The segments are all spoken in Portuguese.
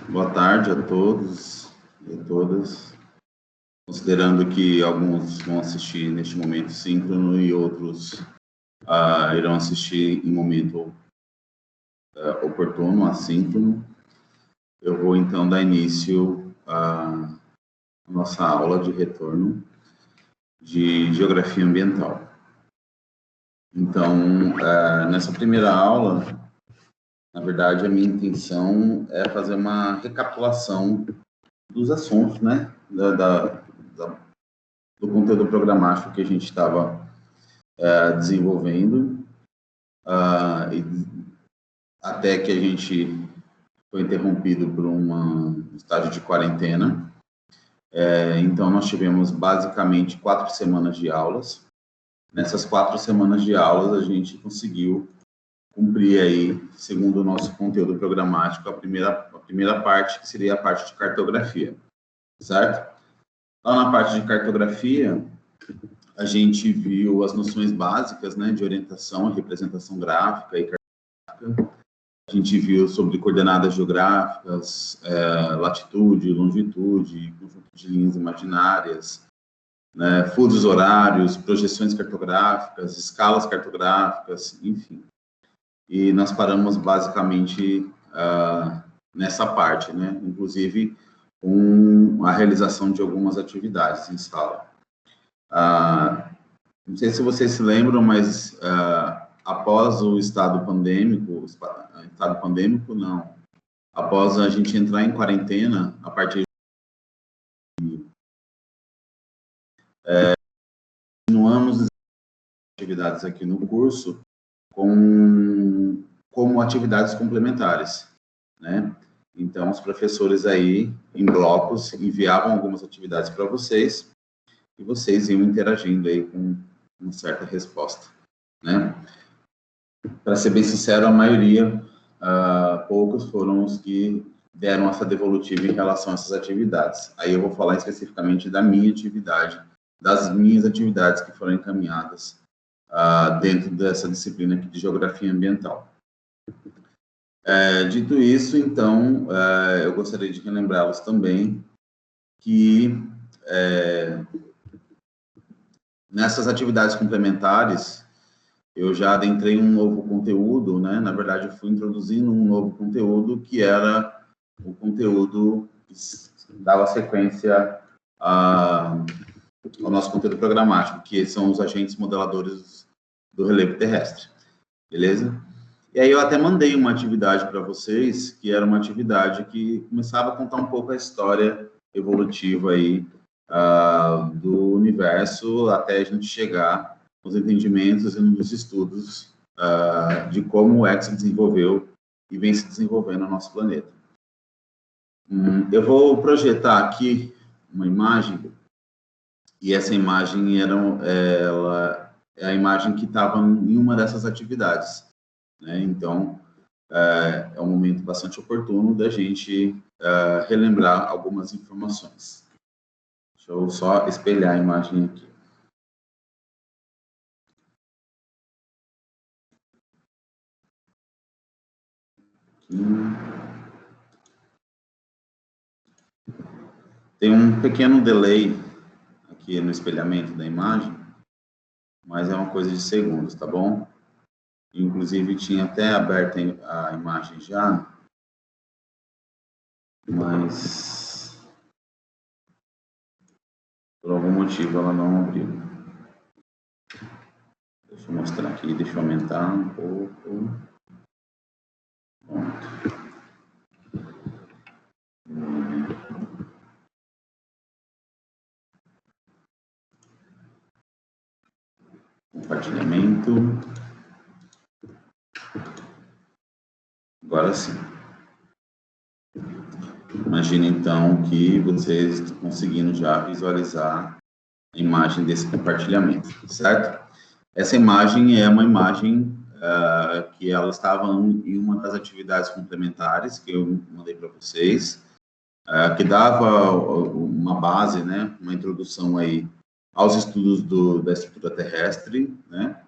Boa tarde a todos e a todas. Considerando que alguns vão assistir neste momento síncrono e outros irão assistir em momento oportuno, assíncrono, eu vou então dar início à nossa aula de retorno de Geografia Ambiental. Então, nessa primeira aula, na verdade, a minha intenção é fazer uma recapitulação dos assuntos, né, do conteúdo programático que a gente estava desenvolvendo, até que a gente foi interrompido por um estágio de quarentena. Então, nós tivemos basicamente 4 semanas de aulas. Nessas 4 semanas de aulas, a gente conseguiu cumprir aí, segundo o nosso conteúdo programático, a primeira parte, que seria a parte de cartografia, certo? Então, na parte de cartografia, a gente viu as noções básicas, né, de orientação, representação gráfica e cartográfica. A gente viu sobre coordenadas geográficas, latitude, longitude, conjunto de linhas imaginárias, né, fusos horários, projeções cartográficas, escalas cartográficas, enfim. E nós paramos basicamente nessa parte, né? Inclusive com a realização de algumas atividades em sala. Não sei se vocês se lembram, mas após o estado pandêmico não, após a gente entrar em quarentena, a partir de continuamos as atividades aqui no curso como atividades complementares, né? Então, os professores aí, em blocos, enviavam algumas atividades para vocês e vocês iam interagindo aí com uma certa resposta, né? Para ser bem sincero, a maioria, poucos foram os que deram essa devolutiva em relação a essas atividades. Aí eu vou falar especificamente da minha atividade, das minhas atividades que foram encaminhadas dentro dessa disciplina aqui de Geografia Ambiental. Dito isso, então, eu gostaria de relembrá-los também que nessas atividades complementares, eu já adentrei um novo conteúdo, né? Na verdade, eu fui introduzindo um novo conteúdo, que era o conteúdo que dava sequência ao nosso conteúdo programático, que são os agentes modeladores do relevo terrestre, beleza? E aí eu até mandei uma atividade para vocês, que era uma atividade que começava a contar um pouco a história evolutiva aí do universo, até a gente chegar nos entendimentos e nos estudos de como o X se desenvolveu e vem se desenvolvendo no nosso planeta. Eu vou projetar aqui uma imagem, e essa imagem é a imagem que estava em uma dessas atividades, né? Então, é um momento bastante oportuno da gente relembrar algumas informações. Deixa eu só espelhar a imagem aqui. Tem um pequeno delay aqui no espelhamento da imagem, mas é uma coisa de segundos, tá bom? Inclusive, tinha até aberto a imagem já, mas por algum motivo ela não abriu. Deixa eu mostrar aqui, deixa eu aumentar um pouco. Pronto. Compartilhamento. Agora sim. Imagina então que vocês estão conseguindo já visualizar a imagem desse compartilhamento, certo? Essa imagem é uma imagem que ela estava em uma das atividades complementares que eu mandei para vocês, que dava uma base, né, uma introdução aí aos estudos da estrutura terrestre, né?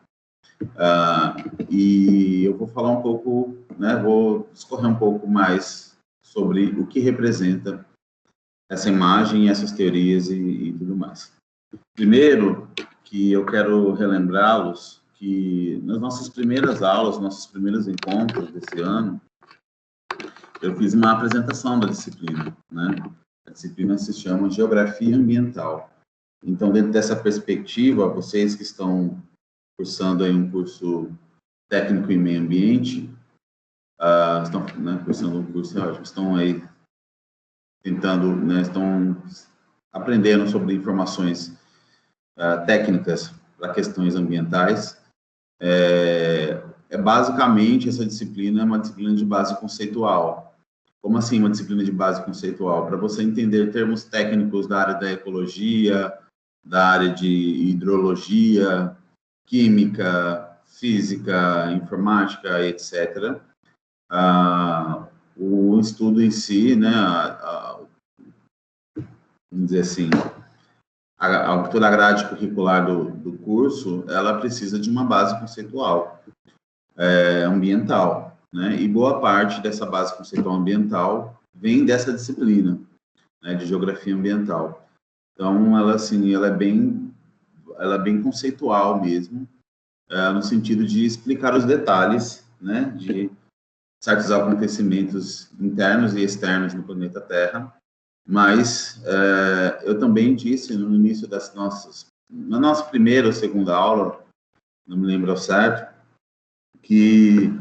E eu vou falar um pouco, né, vou discorrer um pouco mais sobre o que representa essa imagem, essas teorias e tudo mais. Primeiro, que eu quero relembrá-los que nas nossas primeiras aulas, nossos primeiros encontros desse ano, eu fiz uma apresentação da disciplina, né? A disciplina se chama Geografia Ambiental. Então, dentro dessa perspectiva, vocês que estão cursando aí um curso técnico em meio ambiente, estão, né, cursando um curso, estão aí tentando, né, estão aprendendo sobre informações técnicas para questões ambientais. Basicamente, essa disciplina é uma disciplina de base conceitual. Como assim uma disciplina de base conceitual? Para você entender termos técnicos da área da ecologia, da área de hidrologia, química, física, informática, etc. O estudo em si, né, vamos dizer assim, toda a grade curricular do curso, ela precisa de uma base conceitual ambiental, né? E boa parte dessa base conceitual ambiental vem dessa disciplina, né, de geografia ambiental. Então, ela assim, ela é bem conceitual mesmo, no sentido de explicar os detalhes, né, de certos acontecimentos internos e externos no planeta Terra. Mas eu também disse no início na nossa primeira ou segunda aula, não me lembro ao certo, que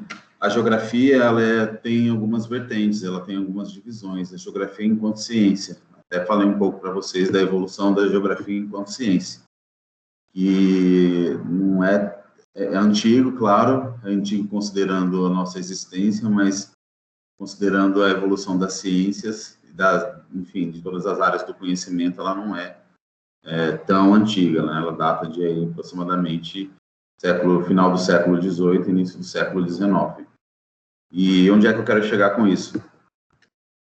a geografia ela tem algumas vertentes, ela tem algumas divisões. A geografia enquanto ciência. Até falei um pouco para vocês da evolução da geografia enquanto ciência. Que não é antigo, claro, é antigo considerando a nossa existência, mas considerando a evolução das ciências, enfim, de todas as áreas do conhecimento, ela não é tão antiga, né? Ela data de aí, aproximadamente final do século XVIII, início do século XIX. E onde é que eu quero chegar com isso?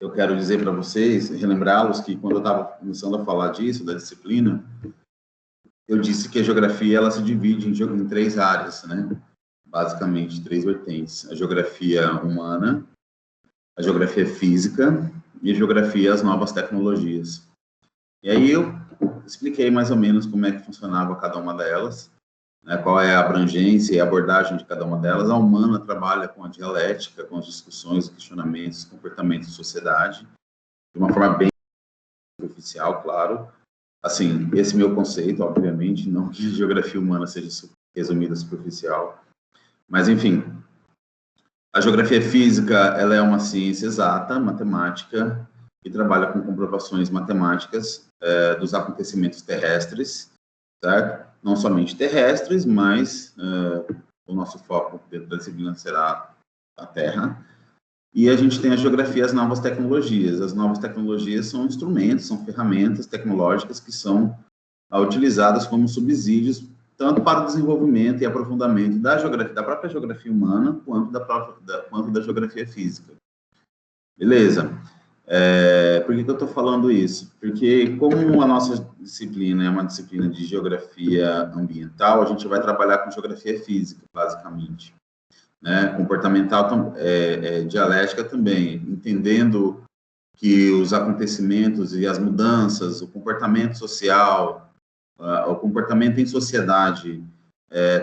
Eu quero dizer para vocês, relembrá-los que quando eu estava começando a falar disso, da disciplina, eu disse que a geografia ela se divide em três áreas, né? Basicamente, três vertentes. A geografia humana, a geografia física e a geografia as novas tecnologias. E aí eu expliquei mais ou menos como é que funcionava cada uma delas, né, qual é a abrangência e a abordagem de cada uma delas. A humana trabalha com a dialética, com as discussões, comportamentos, comportamento e sociedade, de uma forma bem superficial, claro. Assim, esse meu conceito, obviamente, não que a geografia humana seja resumida superficial, mas, enfim, a geografia física, ela é uma ciência exata, matemática, que trabalha com comprovações matemáticas dos acontecimentos terrestres, certo? Não somente terrestres, mas o nosso foco dentro da disciplina será a Terra. E a gente tem a geografia as novas tecnologias. As novas tecnologias são instrumentos, são ferramentas tecnológicas que são utilizadas como subsídios tanto para o desenvolvimento e aprofundamento da própria geografia humana, quanto da geografia física. Beleza. Por que eu estou falando isso? Porque como a nossa disciplina é uma disciplina de geografia ambiental, a gente vai trabalhar com geografia física, basicamente. Né? Comportamental, dialética também, entendendo que os acontecimentos e as mudanças, o comportamento social, o comportamento em sociedade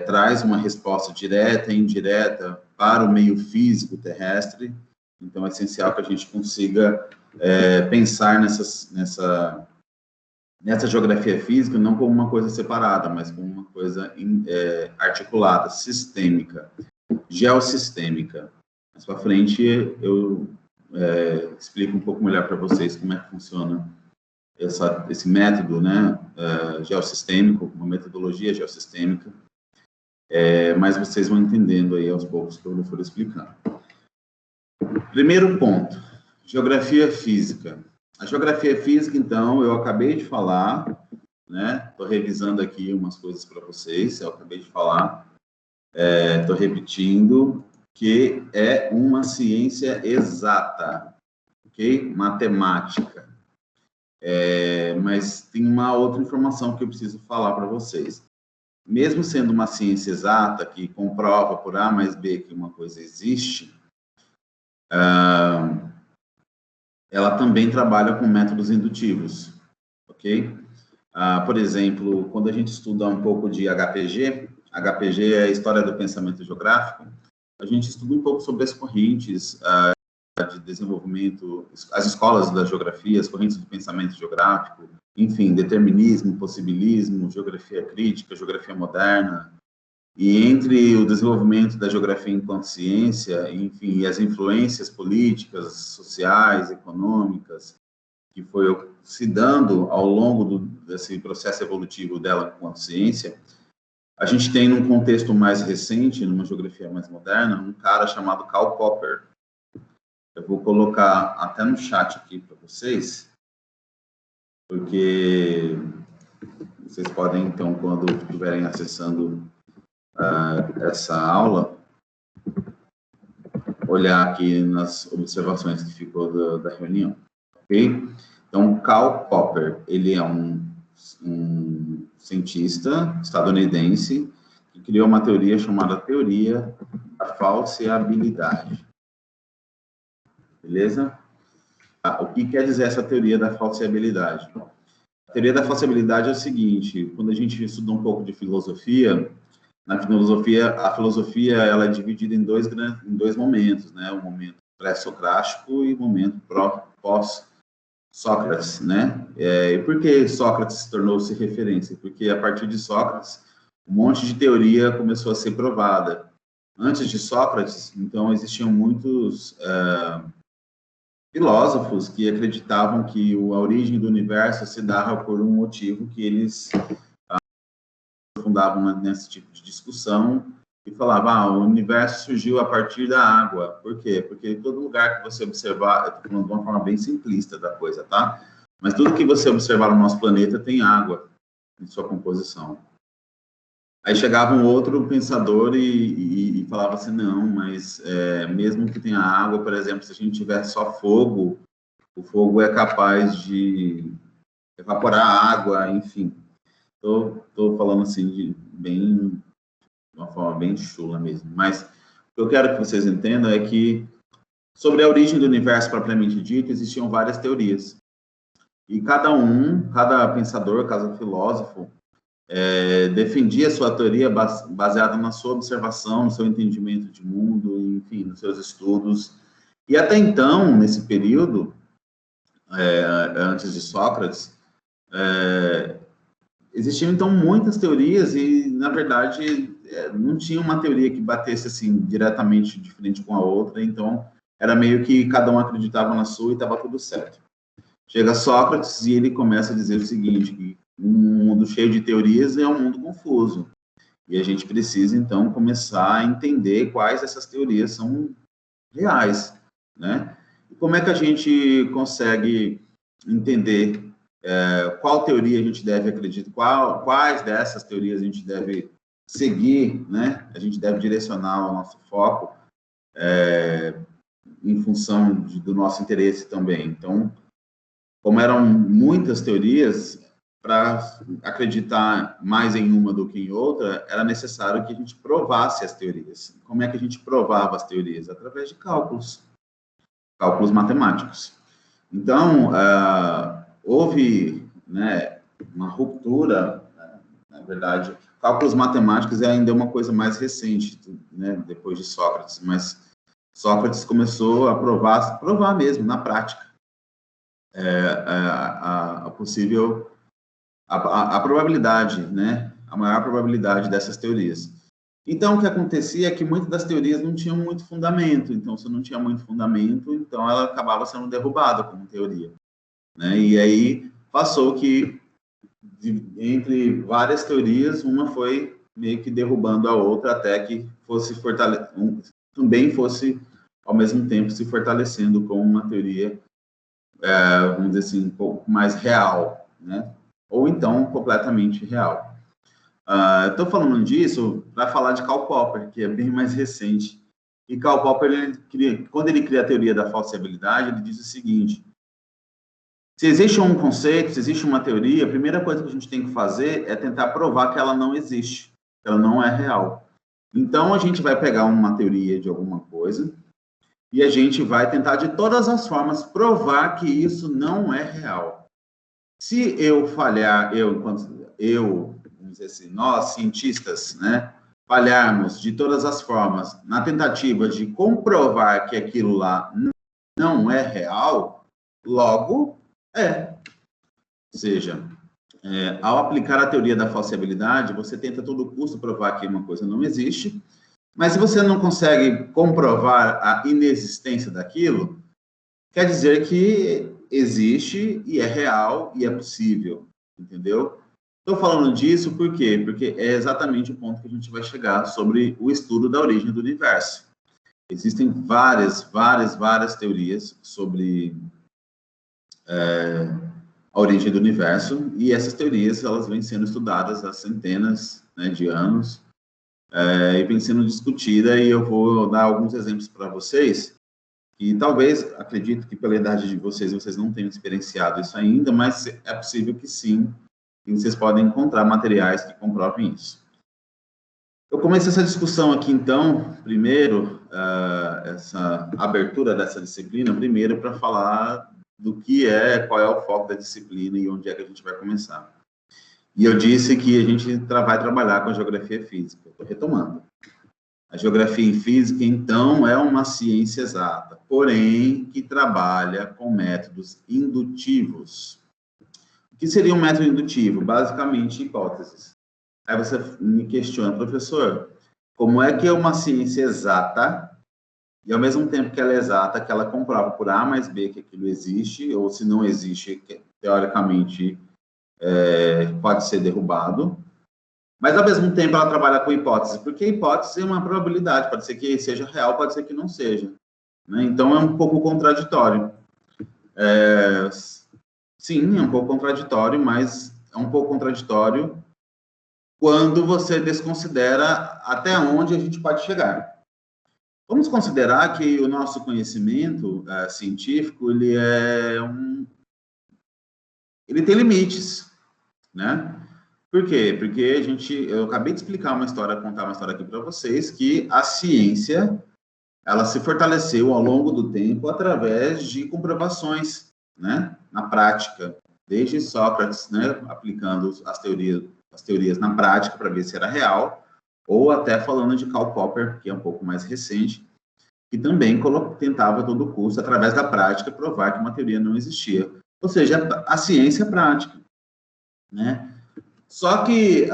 traz uma resposta direta e indireta para o meio físico terrestre. Então, é essencial que a gente consiga pensar nessa geografia física não como uma coisa separada, mas como uma coisa articulada, sistêmica, geossistêmica. Mais para frente, eu explico um pouco melhor para vocês como é que funciona esse método, né, geossistêmico, uma metodologia geossistêmica, mas vocês vão entendendo aí aos poucos que eu for explicando. Primeiro ponto, geografia física. A geografia física, então, eu acabei de falar, né, estou revisando aqui umas coisas para vocês, eu acabei de falar, estou repetindo, que é uma ciência exata, ok? Matemática. Mas tem uma outra informação que eu preciso falar para vocês. Mesmo sendo uma ciência exata, que comprova por A mais B que uma coisa existe, ela também trabalha com métodos indutivos, ok? Por exemplo, quando a gente estuda um pouco de HPG é a História do Pensamento Geográfico, a gente estuda um pouco sobre as correntes de desenvolvimento, as escolas da geografia, as correntes do pensamento geográfico, enfim, determinismo, possibilismo, geografia crítica, geografia moderna, e entre o desenvolvimento da geografia enquanto ciência, enfim, e as influências políticas, sociais, econômicas, que foi se dando ao longo desse processo evolutivo dela enquanto ciência, a gente tem, num contexto mais recente, numa geografia mais moderna, um cara chamado Karl Popper. Eu vou colocar até no chat aqui para vocês, porque vocês podem, então, quando estiverem acessando essa aula, olhar aqui nas observações que ficou da reunião, ok? Então, Karl Popper, ele é um cientista estadunidense que criou uma teoria chamada teoria da falseabilidade. Beleza? O que quer dizer essa teoria da falseabilidade? A teoria da falseabilidade é o seguinte: quando a gente estuda um pouco de filosofia, na filosofia, a filosofia ela é dividida em dois momentos, né? O momento pré-socrático e o momento pós-Sócrates, né? E por que Sócrates tornou-se referência? Porque a partir de Sócrates, um monte de teoria começou a ser provada. Antes de Sócrates, então, existiam muitos filósofos que acreditavam que a origem do universo se dava por um motivo que eles aprofundavam nesse tipo de discussão e falavam, o universo surgiu a partir da água. Por quê? Porque todo lugar que você observar, eu estou falando de uma forma bem simplista da coisa, tá? Mas tudo que você observar no nosso planeta tem água em sua composição. Aí chegava um outro pensador e falava assim, não, mas mesmo que tenha água, por exemplo, se a gente tiver só fogo, o fogo é capaz de evaporar a água, enfim. Estou falando assim de uma forma bem chula mesmo. Mas o que eu quero que vocês entendam é que sobre a origem do universo propriamente dito, existiam várias teorias. E cada pensador, cada filósofo, defendia sua teoria baseada na sua observação, no seu entendimento de mundo, enfim, nos seus estudos. E até então, nesse período, antes de Sócrates, existiam então muitas teorias e, na verdade, não tinha uma teoria que batesse assim diretamente de frente com a outra, então era meio que cada um acreditava na sua e estava tudo certo. Chega Sócrates e ele começa a dizer o seguinte, que um mundo cheio de teorias é um mundo confuso. E a gente precisa, então, começar a entender quais dessas teorias são reais, né? E como é que a gente consegue entender qual teoria a gente deve acreditar, quais dessas teorias a gente deve seguir, né? A gente deve direcionar o nosso foco em função do nosso interesse também. Então, como eram muitas teorias, para acreditar mais em uma do que em outra, era necessário que a gente provasse as teorias. Como é que a gente provava as teorias? Através de cálculos matemáticos. Então, houve, né, uma ruptura, na verdade, cálculos matemáticos é ainda uma coisa mais recente, né, depois de Sócrates, mas Sócrates começou a provar mesmo, na prática, a probabilidade, né, a maior probabilidade dessas teorias. Então, o que acontecia é que muitas das teorias não tinham muito fundamento, então, se não tinha muito fundamento, então ela acabava sendo derrubada como teoria, né, e aí passou que, entre várias teorias, uma foi meio que derrubando a outra, até que também fosse, ao mesmo tempo, se fortalecendo como uma teoria, vamos dizer assim, um pouco mais real, né? Ou então completamente real. Estou falando disso para falar de Karl Popper, que é bem mais recente. E Karl Popper, quando ele cria a teoria da falseabilidade, ele diz o seguinte: se existe um conceito, se existe uma teoria, a primeira coisa que a gente tem que fazer é tentar provar que ela não existe, que ela não é real. Então, a gente vai pegar uma teoria de alguma coisa e a gente vai tentar de todas as formas provar que isso não é real. Se eu falhar, vamos dizer assim, nós cientistas, né, falharmos de todas as formas na tentativa de comprovar que aquilo lá não é real, logo é. Ou seja, ao aplicar a teoria da falsibilidade, você tenta a todo custo provar que uma coisa não existe, mas se você não consegue comprovar a inexistência daquilo, quer dizer que existe e é real e é possível, entendeu? Estou falando disso por quê? Porque é exatamente o ponto que a gente vai chegar sobre o estudo da origem do universo. Existem várias teorias sobre a origem do universo, e essas teorias elas vêm sendo estudadas há centenas, né, de anos, e vem sendo discutida, e eu vou dar alguns exemplos para vocês, que talvez, acredito que pela idade de vocês não tenham experienciado isso ainda, mas é possível que sim, e vocês podem encontrar materiais que comprovem isso. Eu comecei essa discussão aqui, então, primeiro, essa abertura dessa disciplina, primeiro para falar do que qual é o foco da disciplina e onde é que a gente vai começar. E eu disse que a gente vai trabalhar com a geografia física. Estou retomando. A geografia e física, então, é uma ciência exata, porém, que trabalha com métodos indutivos. O que seria um método indutivo? Basicamente, hipóteses. Aí você me questiona, professor, como é que é uma ciência exata, e ao mesmo tempo que ela é exata, que ela comprova por A mais B que aquilo existe, ou se não existe, teoricamente, pode ser derrubado, mas ao mesmo tempo ela trabalha com hipótese, porque hipótese é uma probabilidade, pode ser que seja real, pode ser que não seja, né? Então é um pouco contraditório. Sim, é um pouco contraditório, mas é um pouco contraditório quando você desconsidera até onde a gente pode chegar. Vamos considerar que o nosso conhecimento científico, ele tem limites, né? Por quê? Porque eu acabei de explicar contar uma história aqui para vocês, que a ciência, ela se fortaleceu ao longo do tempo através de comprovações, né? Na prática, desde Sócrates, né? Aplicando as teorias na prática para ver se era real, ou até falando de Karl Popper, que é um pouco mais recente, que também tentava a todo custo, através da prática, provar que uma teoria não existia. Ou seja, a ciência é prática, né? Só que,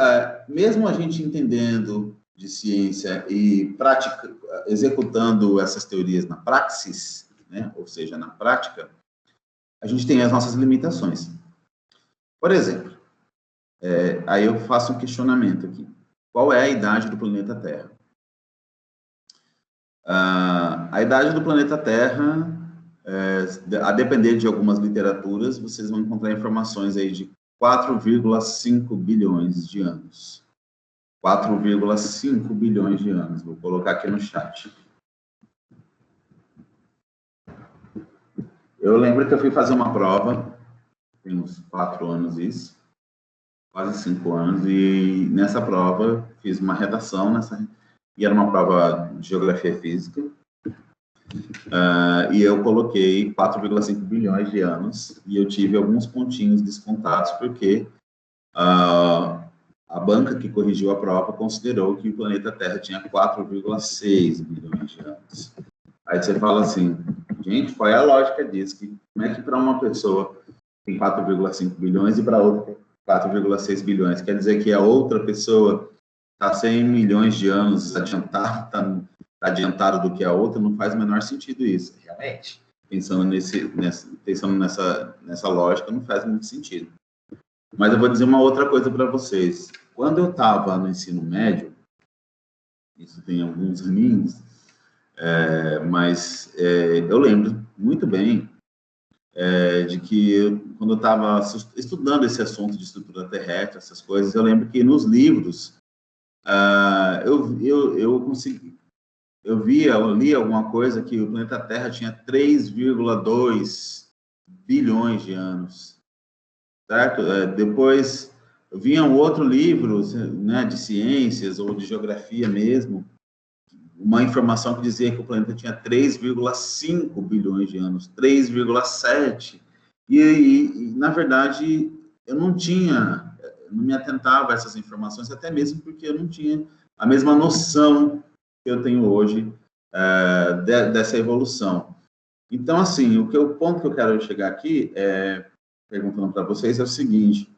mesmo a gente entendendo de ciência e executando essas teorias na praxis, né? Ou seja, na prática, a gente tem as nossas limitações. Por exemplo, aí eu faço um questionamento aqui. Qual é a idade do planeta Terra? A idade do planeta Terra, a depender de algumas literaturas, vocês vão encontrar informações aí de 4,5 bilhões de anos. 4,5 bilhões de anos. Vou colocar aqui no chat. Eu lembro que eu fui fazer uma prova, tem uns 4 anos isso, quase 5 anos, e nessa prova fiz uma redação, e era uma prova de geografia física, e eu coloquei 4,5 bilhões de anos, e eu tive alguns pontinhos descontados, porque a banca que corrigiu a prova considerou que o planeta Terra tinha 4,6 bilhões de anos. Aí você fala assim, gente, qual é a lógica disso? Como é que para uma pessoa tem 4,5 bilhões e para outra 4,6 bilhões? Quer dizer que a outra pessoa está 100 milhões de anos adiantado do que a outra? Não faz o menor sentido isso, realmente. Pensando nessa lógica, não faz muito sentido. Mas eu vou dizer uma outra coisa para vocês. Quando eu estava no ensino médio, isso tem alguns aninhos, mas eu lembro muito bem de que quando eu estava estudando esse assunto de estrutura terrestre, essas coisas, eu lembro que nos livros eu li alguma coisa que o planeta Terra tinha 3,2 bilhões de anos, certo? Depois vinham outros livros, né, de ciências ou de geografia mesmo, uma informação que dizia que o planeta tinha 3,5 bilhões de anos, 3,7. E, na verdade, eu não me atentava a essas informações, até mesmo porque eu não tinha a mesma noção que eu tenho hoje dessa evolução. Então, assim, o ponto que eu quero chegar aqui, perguntando para vocês, é o seguinte: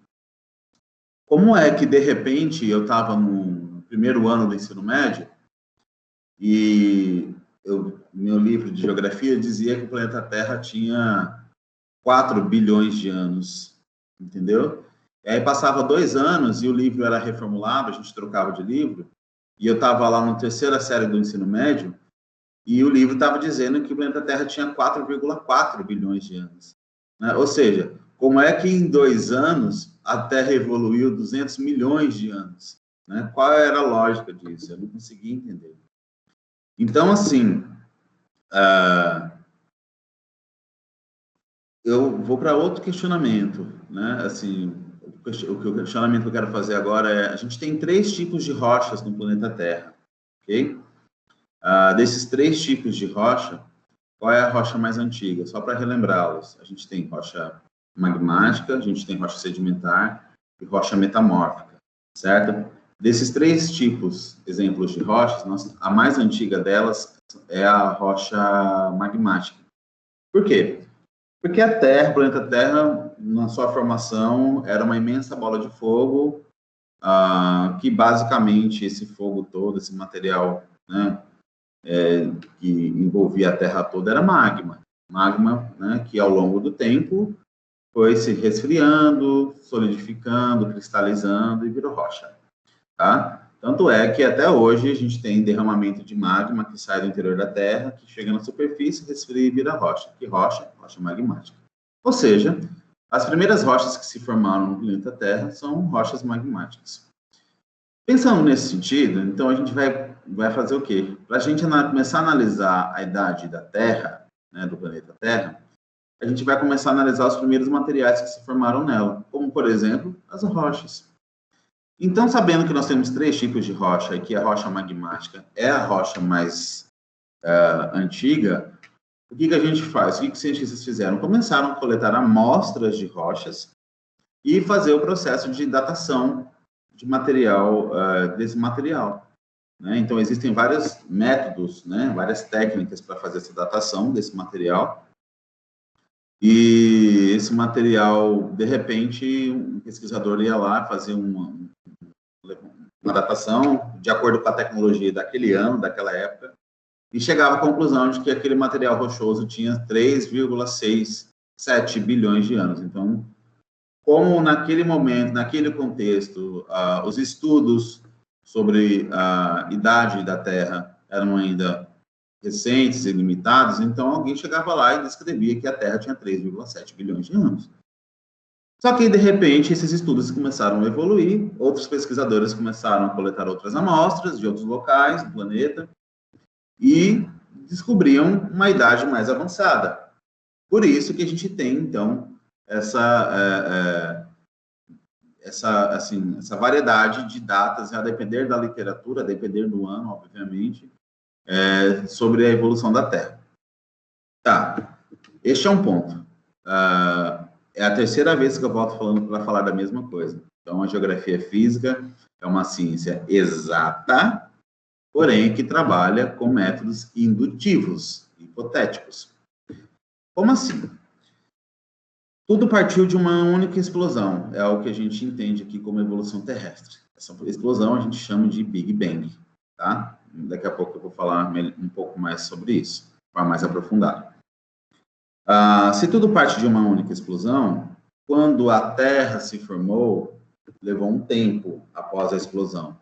como é que, de repente, eu estava no primeiro ano do ensino médio e meu livro de geografia dizia que o planeta Terra tinha 4 bilhões de anos, entendeu? E aí passava 2 anos e o livro era reformulado, a gente trocava de livro, e eu estava lá na terceira série do ensino médio, e o livro estava dizendo que o planeta Terra tinha 4,4 bilhões de anos. Né? Ou seja, como é que em 2 anos a Terra evoluiu 200 milhões de anos? Né? Qual era a lógica disso? Eu não conseguia entender. Então, assim, eu vou para outro questionamento, né? Assim, o questionamento que eu quero fazer agora é: a gente tem 3 tipos de rochas no planeta Terra, ok? Desses 3 tipos de rocha, qual é a rocha mais antiga? Só para relembrá-los, a gente tem rocha magmática, a gente tem rocha sedimentar e rocha metamórfica, certo? Desses 3 tipos, exemplos de rochas, a mais antiga delas é a rocha magmática. Por quê? Porque a Terra, o planeta Terra, na sua formação, era uma imensa bola de fogo, que basicamente esse fogo todo, esse material, né, que envolvia a Terra toda, era magma. Magma, né, que ao longo do tempo foi se resfriando, solidificando, cristalizando e virou rocha. Tá? Tanto é que até hoje a gente tem derramamento de magma que sai do interior da Terra, que chega na superfície, resfria e vira rocha. Que rocha? Rocha magmática. Ou seja, as primeiras rochas que se formaram no planeta Terra são rochas magmáticas. Pensando nesse sentido, então a gente vai fazer o quê? Para a gente começar a analisar a idade da Terra, né, do planeta Terra, a gente vai começar a analisar os primeiros materiais que se formaram nela, como, por exemplo, as rochas. Então, sabendo que nós temos 3 tipos de rocha e que a rocha magmática é a rocha mais antiga, o que a gente faz? O que os cientistas fizeram? Começaram a coletar amostras de rochas e fazer o processo de datação de material, desse material. Né? Então, existem vários métodos, né, várias técnicas para fazer essa datação desse material. E esse material, de repente, um pesquisador ia lá fazer uma datação de acordo com a tecnologia daquele ano, daquela época, e chegava à conclusão de que aquele material rochoso tinha 3,67 bilhões de anos. Então, como naquele momento, naquele contexto, os estudos sobre a idade da Terra eram ainda recentes e limitados, então alguém chegava lá e descrevia que a Terra tinha 3,7 bilhões de anos. Só que, de repente, esses estudos começaram a evoluir, outros pesquisadores começaram a coletar outras amostras de outros locais do planeta e descobriam uma idade mais avançada. Por isso que a gente tem, então, essa variedade de datas, a depender da literatura, a depender do ano, obviamente, sobre a evolução da Terra. Tá, este é um ponto. É a terceira vez que eu volto falando para falar da mesma coisa. Então, a geografia física é uma ciência exata, porém que trabalha com métodos indutivos, hipotéticos. Como assim? Tudo partiu de uma única explosão, é o que a gente entende aqui como evolução terrestre. Essa explosão a gente chama de Big Bang, tá? Daqui a pouco eu vou falar um pouco mais sobre isso, para mais aprofundado. Se tudo parte de uma única explosão, quando a Terra se formou, levou um tempo após a explosão.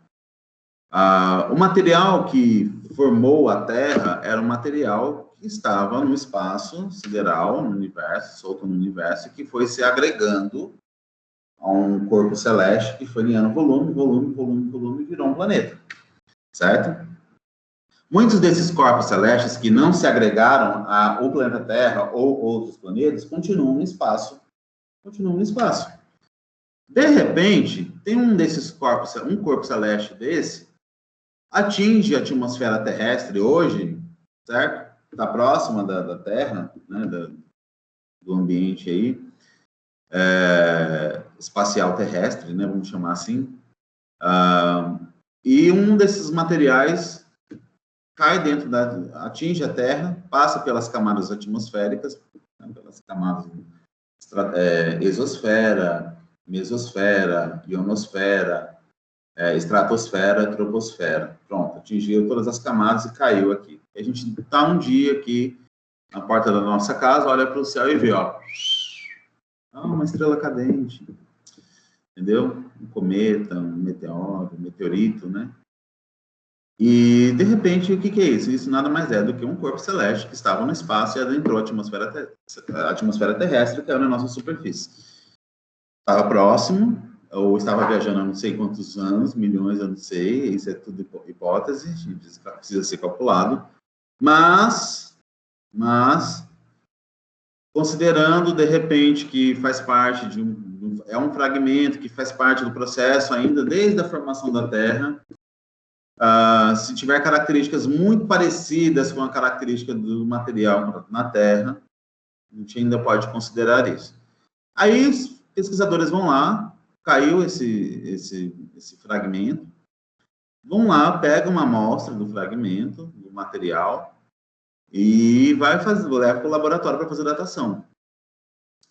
O material que formou a Terra era um material que estava no espaço sideral, no universo, solto no universo, que foi se agregando a um corpo celeste que foi ganhando volume, e virou um planeta, certo? Muitos desses corpos celestes que não se agregaram ao planeta Terra ou outros planetas continuam no espaço. De repente, tem um desses corpos, um corpo celeste desse, atinge a atmosfera terrestre hoje, certo? Está próxima da Terra, né, do ambiente aí, espacial terrestre, né, vamos chamar assim. E um desses materiais cai dentro atinge a Terra, passa pelas camadas atmosféricas, né, pelas camadas exosfera, mesosfera, ionosfera, estratosfera, troposfera. Pronto, atingiu todas as camadas e caiu aqui. A gente está um dia aqui na porta da nossa casa, olha para o céu e vê, ó, uma estrela cadente, entendeu? Um cometa, um meteoro, um meteorito, né? E, de repente, o que é isso? Isso nada mais é do que um corpo celeste que estava no espaço e adentrou a atmosfera terrestre, que caiu na nossa superfície. Estava próximo, ou estava viajando há não sei quantos anos, milhões, eu não sei, isso é tudo hipótese, precisa ser calculado, mas considerando, de repente, que faz parte é um fragmento que faz parte do processo ainda desde a formação da Terra, se tiver características muito parecidas com a característica do material na Terra, a gente ainda pode considerar isso. Aí os pesquisadores vão lá, caiu esse fragmento, vão lá, pegam uma amostra do fragmento, do material, e leva para o laboratório para fazer datação.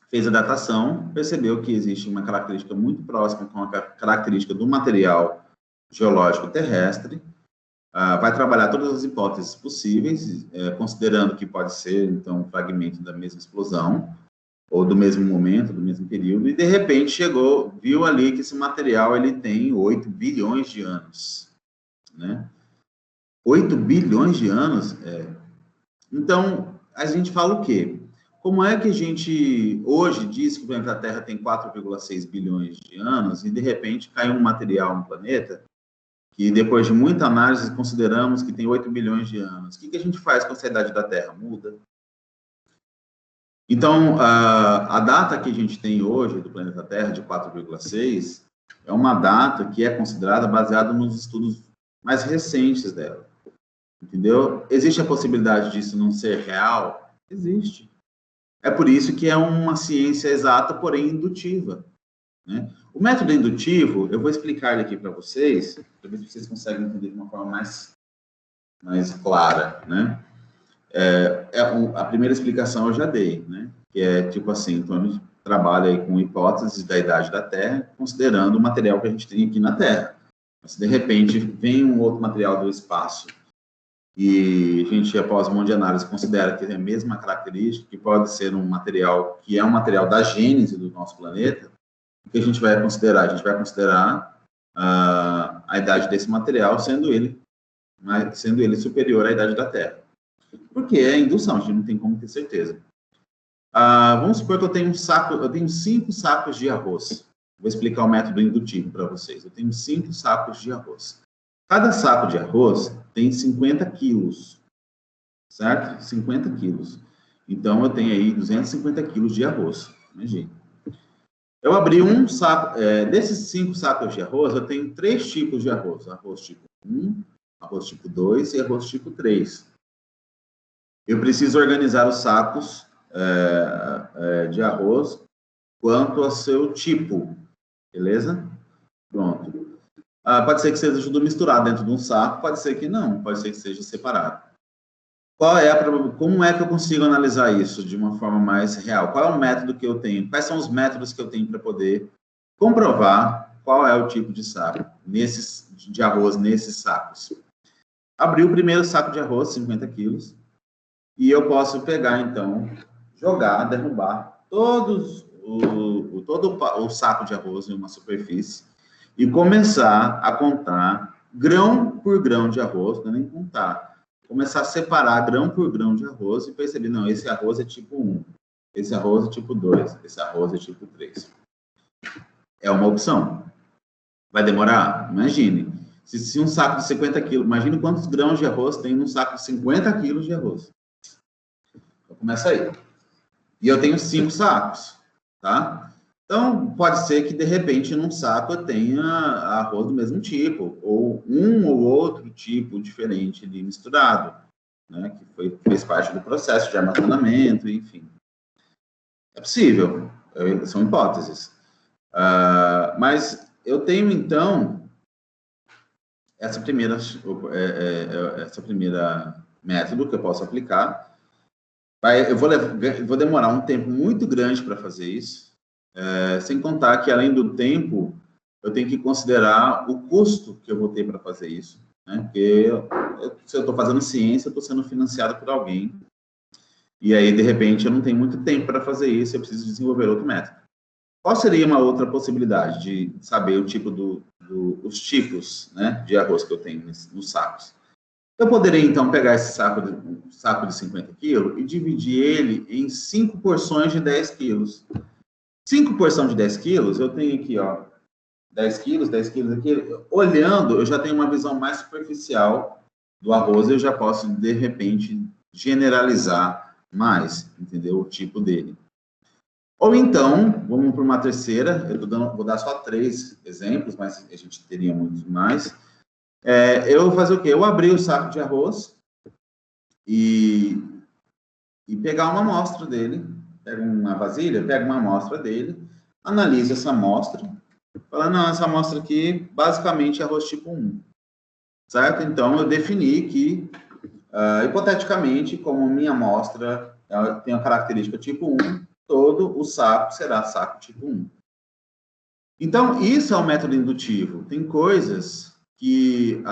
Fez a datação, percebeu que existe uma característica muito próxima com a característica do material geológico terrestre, vai trabalhar todas as hipóteses possíveis, considerando que pode ser, então, um fragmento da mesma explosão, ou do mesmo momento, do mesmo período, e de repente viu ali que esse material ele tem 8 bilhões de anos, né? 8 bilhões de anos? Então, a gente fala o quê? Como é que a gente hoje diz que o planeta Terra tem 4,6 bilhões de anos e de repente cai um material no planeta que depois de muita análise consideramos que tem 8 bilhões de anos? O que a gente faz com essa idade da Terra? Muda. Então, a data que a gente tem hoje do planeta Terra, de 4,6, é uma data que é considerada baseada nos estudos mais recentes dela. Entendeu? Existe a possibilidade disso não ser real? Existe. É por isso que é uma ciência exata, porém indutiva, né? O método indutivo, eu vou explicar ele aqui para vocês, para ver se vocês conseguem entender de uma forma mais clara, né? A primeira explicação eu já dei, né? Que é tipo assim, então a gente trabalha aí com hipóteses da idade da Terra, considerando o material que a gente tem aqui na Terra. Mas, se de repente vem um outro material do espaço e a gente, após um monte de análise, considera que tem a mesma característica, que pode ser um material que é um material da gênese do nosso planeta, o que a gente vai considerar? A gente vai considerar a idade desse material sendo ele superior à idade da Terra. Porque é indução, a gente não tem como ter certeza. Vamos supor que eu tenho 5 sacos de arroz. Vou explicar o método indutivo para vocês. Eu tenho 5 sacos de arroz. Cada saco de arroz tem 50 quilos, certo? 50 quilos. Então, eu tenho aí 250 quilos de arroz. Imagina. Eu abri um saco, desses 5 sacos de arroz, eu tenho 3 tipos de arroz. Arroz tipo 1, arroz tipo 2 e arroz tipo 3. Eu preciso organizar os sacos de arroz quanto ao seu tipo, beleza? Pronto. Pode ser que seja tudo misturado dentro de um saco, pode ser que não, pode ser que seja separado. Como é que eu consigo analisar isso de uma forma mais real? Qual é o método que eu tenho? Quais são os métodos que eu tenho para poder comprovar qual é o tipo de saco de arroz nesses sacos? Abri o primeiro saco de arroz, 50 quilos, e eu posso pegar, então, derrubar todo o saco de arroz em uma superfície e começar a contar grão por grão de arroz, não é nem contar, começar a separar grão por grão de arroz e perceber, não, esse arroz é tipo 1, esse arroz é tipo 2, esse arroz é tipo 3. É uma opção. Vai demorar? Imagine. Se um saco de 50 quilos, imagine quantos grãos de arroz tem num saco de 50 quilos de arroz. Então, começa aí. E eu tenho 5 sacos, tá? Então, pode ser que, de repente, num saco eu tenha arroz do mesmo tipo, ou um ou outro tipo diferente ali misturado, né, que fez parte do processo de armazenamento, enfim. É possível, são hipóteses. Mas eu tenho, então, essa primeira método que eu posso aplicar. Eu vou demorar um tempo muito grande para fazer isso, sem contar que, além do tempo, eu tenho que considerar o custo que eu vou ter para fazer isso, né? Porque se eu estou fazendo ciência, eu estou sendo financiado por alguém, e aí, de repente, eu não tenho muito tempo para fazer isso, eu preciso desenvolver outro método. Qual seria uma outra possibilidade de saber o tipo os tipos, né, de arroz que eu tenho nos sacos? Eu poderia, então, pegar esse saco de 50 quilos e dividir ele em 5 porções de 10 quilos. 5 porções de 10 quilos, eu tenho aqui, ó, 10 quilos aqui. Olhando, eu já tenho uma visão mais superficial do arroz, eu já posso, de repente, generalizar mais, entendeu? O tipo dele. Ou então, vamos para uma terceira, vou dar só 3 exemplos, mas a gente teria muitos mais. Eu vou fazer o quê? Eu abri o saco de arroz e pegar uma amostra dele, pego uma vasilha, pego uma amostra dele, analiso essa amostra, falo, não, essa amostra aqui basicamente é arroz tipo 1, certo? Então, eu defini que, hipoteticamente, como minha amostra tem a característica tipo 1, todo o saco será saco tipo 1. Então, isso é o método indutivo. Tem coisas que,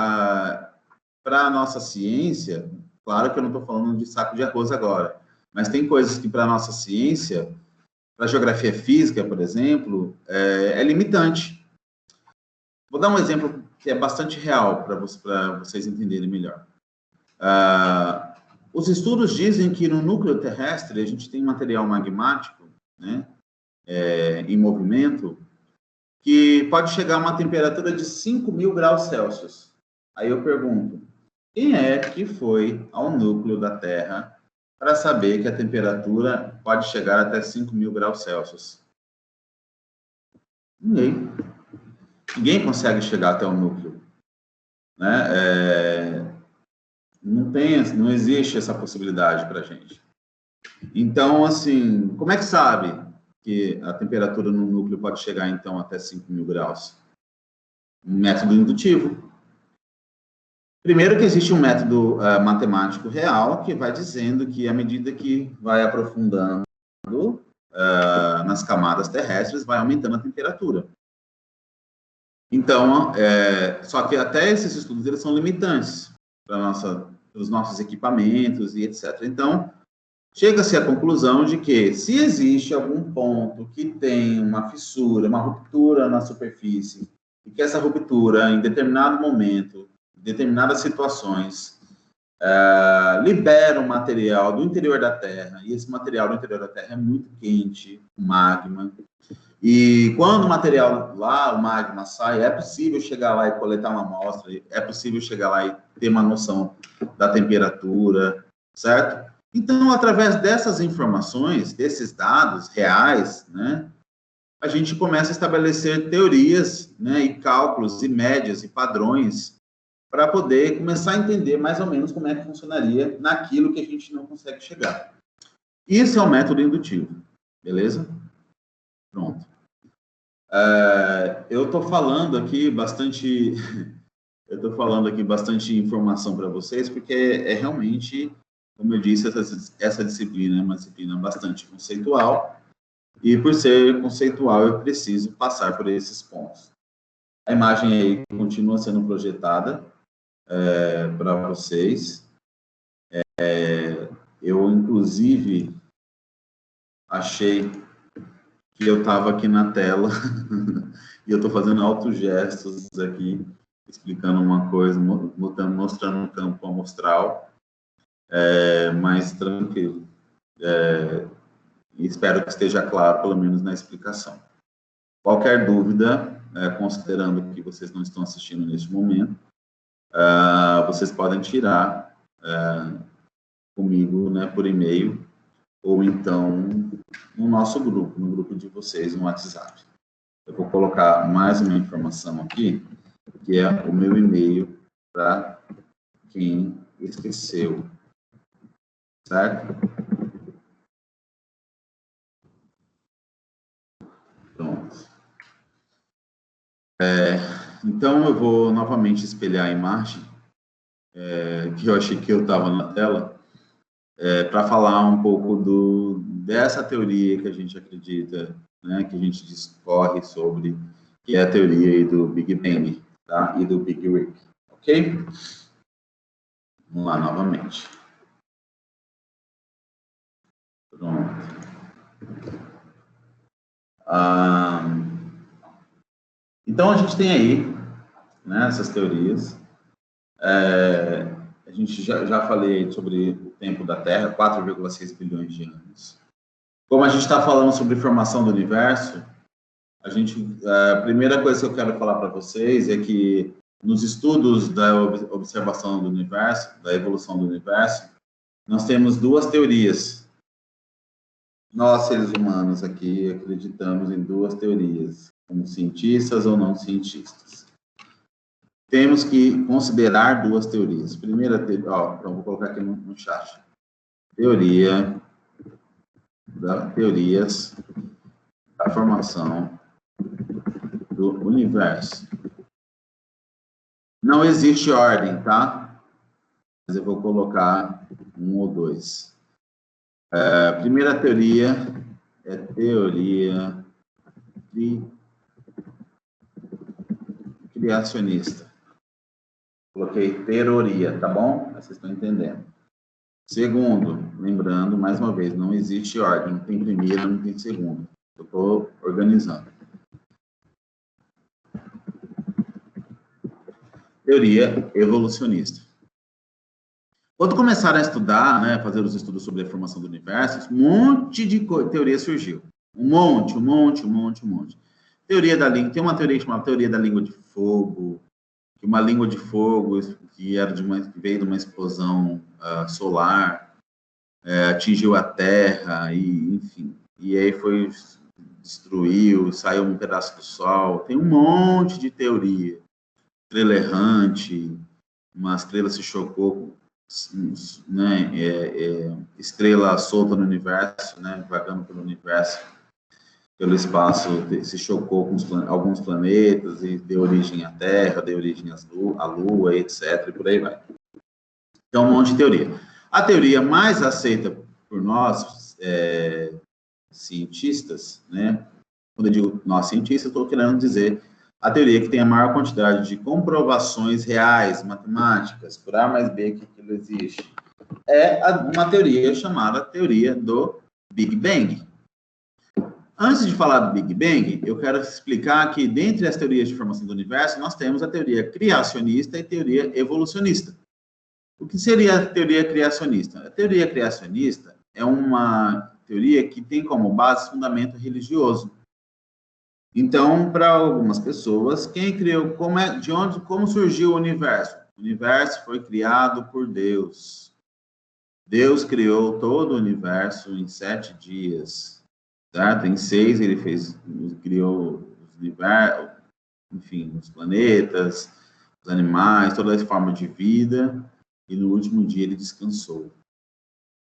para a nossa ciência, claro que eu não estou falando de saco de arroz agora, mas tem coisas que, para a nossa ciência, para a geografia física, por exemplo, é limitante. Vou dar um exemplo que é bastante real para vocês entenderem melhor. Os estudos dizem que no núcleo terrestre a gente tem material magmático, né, em movimento, que pode chegar a uma temperatura de 5.000 graus Celsius. Aí eu pergunto, quem é que foi ao núcleo da Terra para saber que a temperatura pode chegar até 5.000 graus Celsius? Ninguém. Ninguém consegue chegar até o núcleo, né? Não existe essa possibilidade para a gente. Então, assim, como é que sabe que a temperatura no núcleo pode chegar, então, até 5.000 graus? Um método indutivo. Primeiro que existe um método matemático real que vai dizendo que, à medida que vai aprofundando nas camadas terrestres, vai aumentando a temperatura. Então, só que até esses estudos eles são limitantes para os nossos equipamentos e etc. Então, chega-se à conclusão de que, se existe algum ponto que tem uma fissura, uma ruptura na superfície, e que essa ruptura, em determinado momento, em determinadas situações, libera um material do interior da Terra, e esse material do interior da Terra é muito quente, magma, e quando o material lá, o magma sai, é possível chegar lá e coletar uma amostra, é possível chegar lá e ter uma noção da temperatura, certo? Então, através dessas informações, desses dados reais, né, a gente começa a estabelecer teorias, né, e cálculos, e médias, e padrões, para poder começar a entender mais ou menos como é que funcionaria naquilo que a gente não consegue chegar. Isso é o método indutivo, beleza? Pronto. Eu estou falando aqui bastante informação para vocês, porque realmente, como eu disse, essa disciplina é uma disciplina bastante conceitual, e por ser conceitual, eu preciso passar por esses pontos. A imagem aí continua sendo projetada para vocês. Eu, inclusive, achei que eu estava aqui na tela e eu estou fazendo autogestos aqui, explicando uma coisa, mostrando um campo amostral, mas tranquilo. E espero que esteja claro, pelo menos na explicação. Qualquer dúvida, considerando que vocês não estão assistindo neste momento, vocês podem tirar comigo, né, por e-mail, ou então no nosso grupo, no grupo de vocês no WhatsApp. Eu vou colocar mais uma informação aqui, que é o meu e-mail para quem esqueceu, certo? Pronto. Então, eu vou novamente espelhar a imagem, que eu achei que eu estava na tela, para falar um pouco dessa teoria que a gente acredita, né, que a gente discorre sobre, que é a teoria aí do Big Bang, tá? E do Big Rip, ok? Vamos lá novamente. Pronto. Então, a gente tem aí, né, essas teorias. A gente já falei sobre o tempo da Terra, 4,6 bilhões de anos. Como a gente está falando sobre formação do universo, a primeira coisa que eu quero falar para vocês é que nos estudos da observação do universo, da evolução do universo, nós temos duas teorias. Nós, seres humanos aqui, acreditamos em duas teorias, como cientistas ou não cientistas. Temos que considerar duas teorias. Primeira teoria, então vou colocar aqui no chat. Teorias da formação do universo. Não existe ordem, tá? Mas eu vou colocar um ou dois. A primeira teoria é teoria criacionista. Coloquei teoria, tá bom? Vocês estão entendendo. Segundo, lembrando, mais uma vez, não existe ordem, não tem primeira, não tem segunda. Eu estou organizando. Teoria evolucionista. Quando começaram a estudar, né, fazer os estudos sobre a formação do universo, um monte de teoria surgiu. Um monte. Teoria da língua, tem uma teoria chamada teoria da língua de fogo, que uma língua de fogo que veio de uma explosão solar, atingiu a Terra, e enfim, e aí destruiu, saiu um pedaço do Sol. Tem um monte de teoria. Estrela errante, uma estrela se chocou, né, estrela solta no universo, né, vagando pelo universo, pelo espaço, se chocou com alguns planetas e deu origem à Terra, deu origem à Lua, etc, e por aí vai. Então, um monte de teoria. A teoria mais aceita por nós, cientistas, né, quando eu digo nós cientistas, estou querendo dizer a teoria que tem a maior quantidade de comprovações reais, matemáticas, por A mais B que aquilo existe, é uma teoria chamada teoria do Big Bang. Antes de falar do Big Bang, eu quero explicar que, dentre as teorias de formação do universo, nós temos a teoria criacionista e a teoria evolucionista. O que seria a teoria criacionista? A teoria criacionista é uma teoria que tem como base fundamento religioso. Então, para algumas pessoas, quem criou, como surgiu o universo? O universo foi criado por Deus. Deus criou todo o universo em 7 dias, certo? Em 6 ele criou os universos, enfim, os planetas, os animais, toda a forma de vida, e no último dia ele descansou.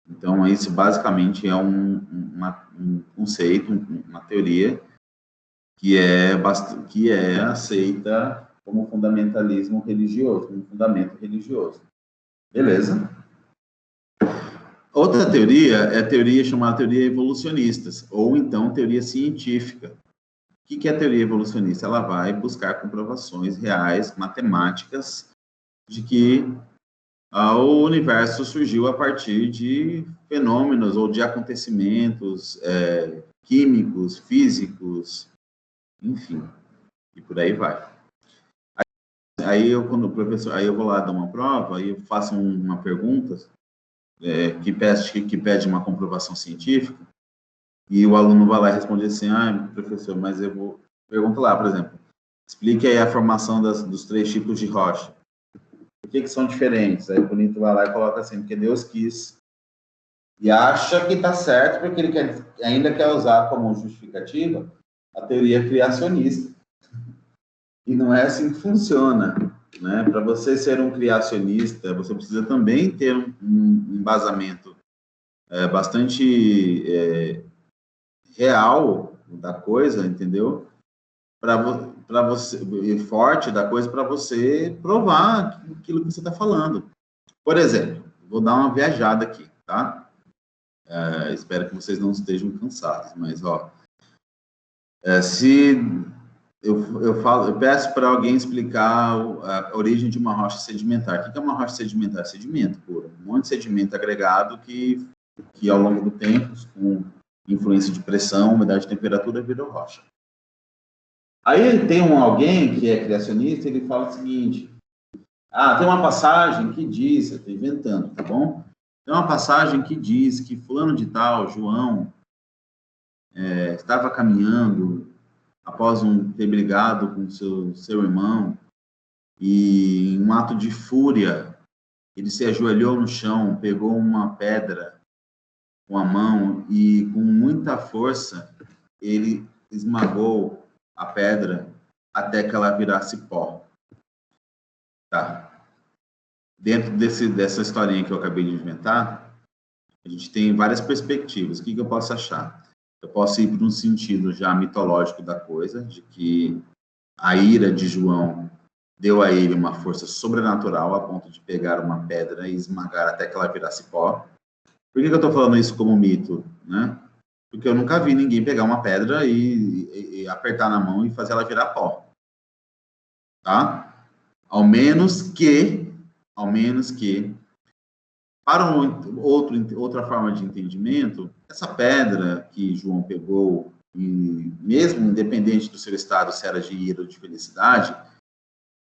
Então, esse basicamente é um conceito, uma teoria que é aceita como fundamentalismo religioso, como fundamento religioso. Beleza? Outra teoria é a teoria chamada teoria evolucionista, ou então teoria científica. O que é a teoria evolucionista? Ela vai buscar comprovações reais, matemáticas, de que o universo surgiu a partir de fenômenos ou de acontecimentos químicos, físicos, enfim, e por aí vai. Aí eu vou lá dar uma prova, aí eu faço uma pergunta que pede uma comprovação científica, e o aluno vai lá e responde assim: professor, mas eu vou... Pergunta lá, por exemplo, explique aí a formação dos 3 tipos de rocha. Por que são diferentes? Aí o bonito vai lá e coloca assim: porque Deus quis E acha que está certo porque ele ainda quer usar como justificativa a teoria criacionista. E não é assim que funciona, né? Para você ser um criacionista, você precisa também ter um embasamento bastante real da coisa, entendeu? Para você, e forte da coisa, para você provar aquilo que você está falando. Por exemplo, vou dar uma viajada aqui, tá? Espero que vocês não estejam cansados, mas, ó, se eu peço para alguém explicar a origem de uma rocha sedimentar. O que é uma rocha sedimentar? Sedimento puro. Um monte de sedimento agregado que ao longo do tempo, com influência de pressão, umidade e temperatura, virou rocha. Aí tem alguém que é criacionista, ele fala o seguinte: tem uma passagem que diz, eu estou inventando, tá bom? Tem uma passagem que diz que fulano de tal, João, estava caminhando após ter brigado com seu irmão, e em um ato de fúria, ele se ajoelhou no chão, pegou uma pedra com a mão e, com muita força, ele esmagou a pedra até que ela virasse pó. Tá. Dentro dessa historinha que eu acabei de inventar, a gente tem várias perspectivas. O que eu posso achar? Eu posso ir para um sentido já mitológico da coisa, de que a ira de João deu a ele uma força sobrenatural a ponto de pegar uma pedra e esmagar até que ela virasse pó. Por que eu estou falando isso como mito, né? Porque eu nunca vi ninguém pegar uma pedra e apertar na mão e fazer ela virar pó. Tá? Ao menos que, para outra forma de entendimento, essa pedra que João pegou, e mesmo independente do seu estado, se era de ira ou de felicidade,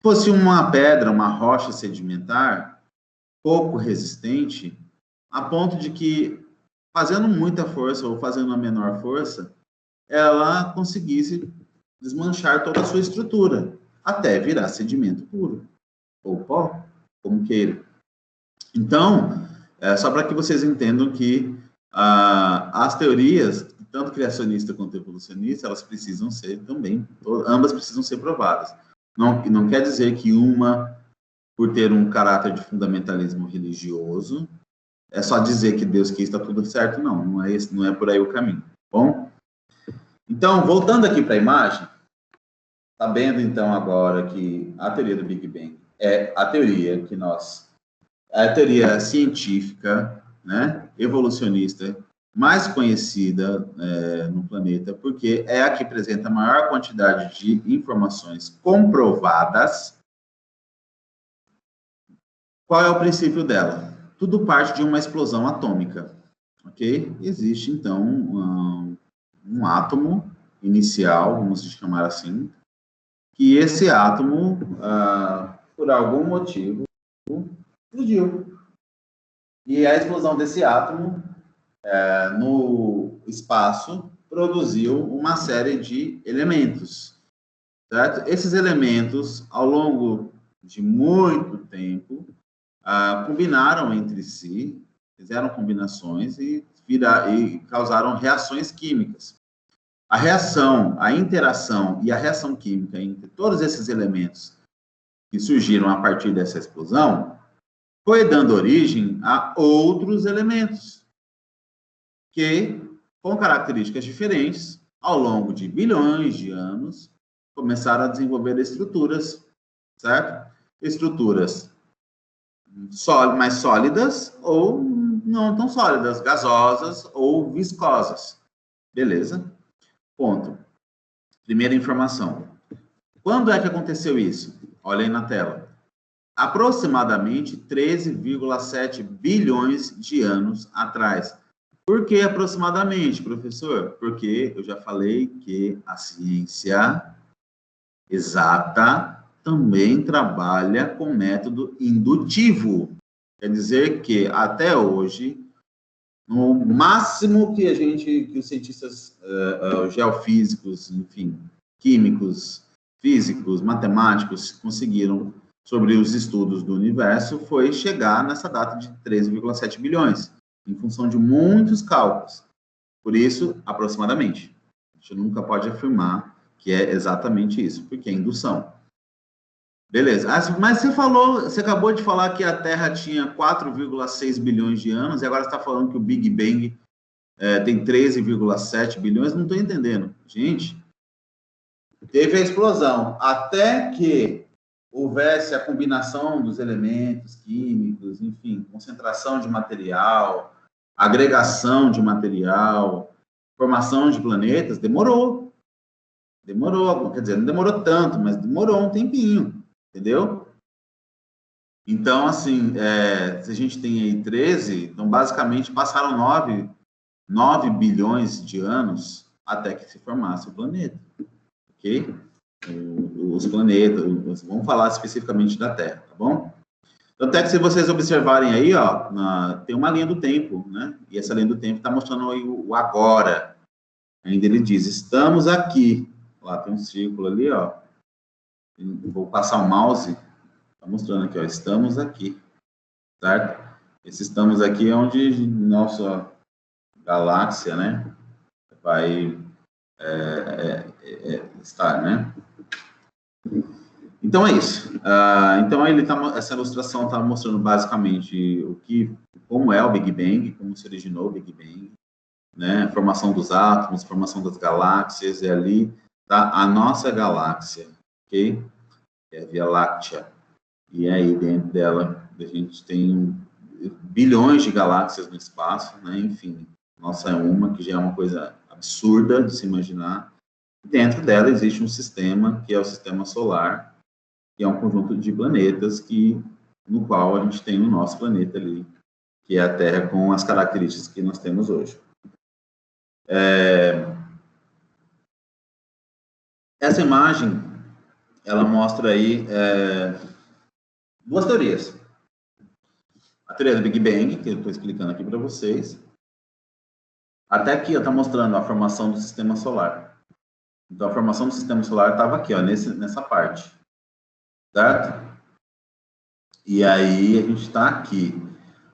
fosse uma pedra, uma rocha sedimentar, pouco resistente, a ponto de que, fazendo muita força ou fazendo uma menor força, ela conseguisse desmanchar toda a sua estrutura, até virar sedimento puro, ou pó, como queira. Então, só para que vocês entendam que as teorias, tanto criacionista quanto evolucionista, elas precisam ser também, ambas precisam ser provadas. Não quer dizer que uma, por ter um caráter de fundamentalismo religioso, é só dizer que Deus quis, está tudo certo, não é por aí o caminho, bom? Então, voltando aqui para a imagem, sabendo então agora que a teoria do Big Bang é a teoria científica, né, evolucionista, mais conhecida no planeta, porque é a que apresenta a maior quantidade de informações comprovadas. Qual é o princípio dela? Tudo parte de uma explosão atômica, ok? Existe, então, um átomo inicial, vamos chamar assim, que esse átomo, por algum motivo, explodiu. E a explosão desse átomo no espaço produziu uma série de elementos, certo? Esses elementos, ao longo de muito tempo, combinaram entre si, fizeram combinações e causaram reações químicas. A interação e a reação química entre todos esses elementos que surgiram a partir dessa explosão foi dando origem a outros elementos que, com características diferentes, ao longo de bilhões de anos, começaram a desenvolver estruturas, certo? Estruturas mais sólidas ou não tão sólidas, gasosas ou viscosas. Beleza? Ponto. Primeira informação. Quando é que aconteceu isso? Olha aí na tela. Aproximadamente 13,7 bilhões de anos atrás. Por que aproximadamente, professor? Porque eu já falei que a ciência exata também trabalha com método indutivo. Quer dizer que, até hoje, no máximo que os cientistas geofísicos, enfim, químicos, físicos, matemáticos conseguiram sobre os estudos do universo foi chegar nessa data de 13,7 bilhões. em função de muitos cálculos. Por isso, aproximadamente. A gente nunca pode afirmar que é exatamente isso, porque é indução. Beleza. Mas você acabou de falar que a Terra tinha 4,6 bilhões de anos, e agora você está falando que o Big Bang tem 13,7 bilhões, não estou entendendo. Gente, teve a explosão, até que houvesse a combinação dos elementos químicos, enfim, concentração de material, agregação de material, formação de planetas, demorou. Demorou, quer dizer, não demorou tanto, mas demorou um tempinho, entendeu? Então, assim, se a gente tem aí 13, então basicamente passaram 9 bilhões de anos até que se formasse o planeta, ok? Os planetas, vamos falar especificamente da Terra, tá bom? Tanto é que se vocês observarem aí, ó, tem uma linha do tempo, né? E essa linha do tempo está mostrando aí o agora. Ainda ele diz, estamos aqui. Lá tem um círculo ali, ó. Vou passar o mouse, está mostrando aqui, ó, estamos aqui, certo? Esse estamos aqui é onde nossa galáxia, né, vai estar, né? Então é isso. Então essa ilustração está mostrando basicamente como é o Big Bang, como se originou o Big Bang, né? Formação dos átomos, formação das galáxias, e ali está a nossa galáxia, ok? Que é a Via Láctea. E aí dentro dela a gente tem bilhões de galáxias no espaço, né? Enfim, nossa é uma que já é uma coisa absurda de se imaginar. Dentro dela existe um sistema que é o sistema solar, que é um conjunto de planetas no qual a gente tem o nosso planeta ali, que é a Terra com as características que nós temos hoje. Essa imagem, ela mostra aí duas teorias. A teoria do Big Bang, que eu estou explicando aqui para vocês. Até aqui está mostrando a formação do sistema solar. Então, a formação do sistema solar estava aqui, ó, nessa parte. Certo? E aí, a gente está aqui.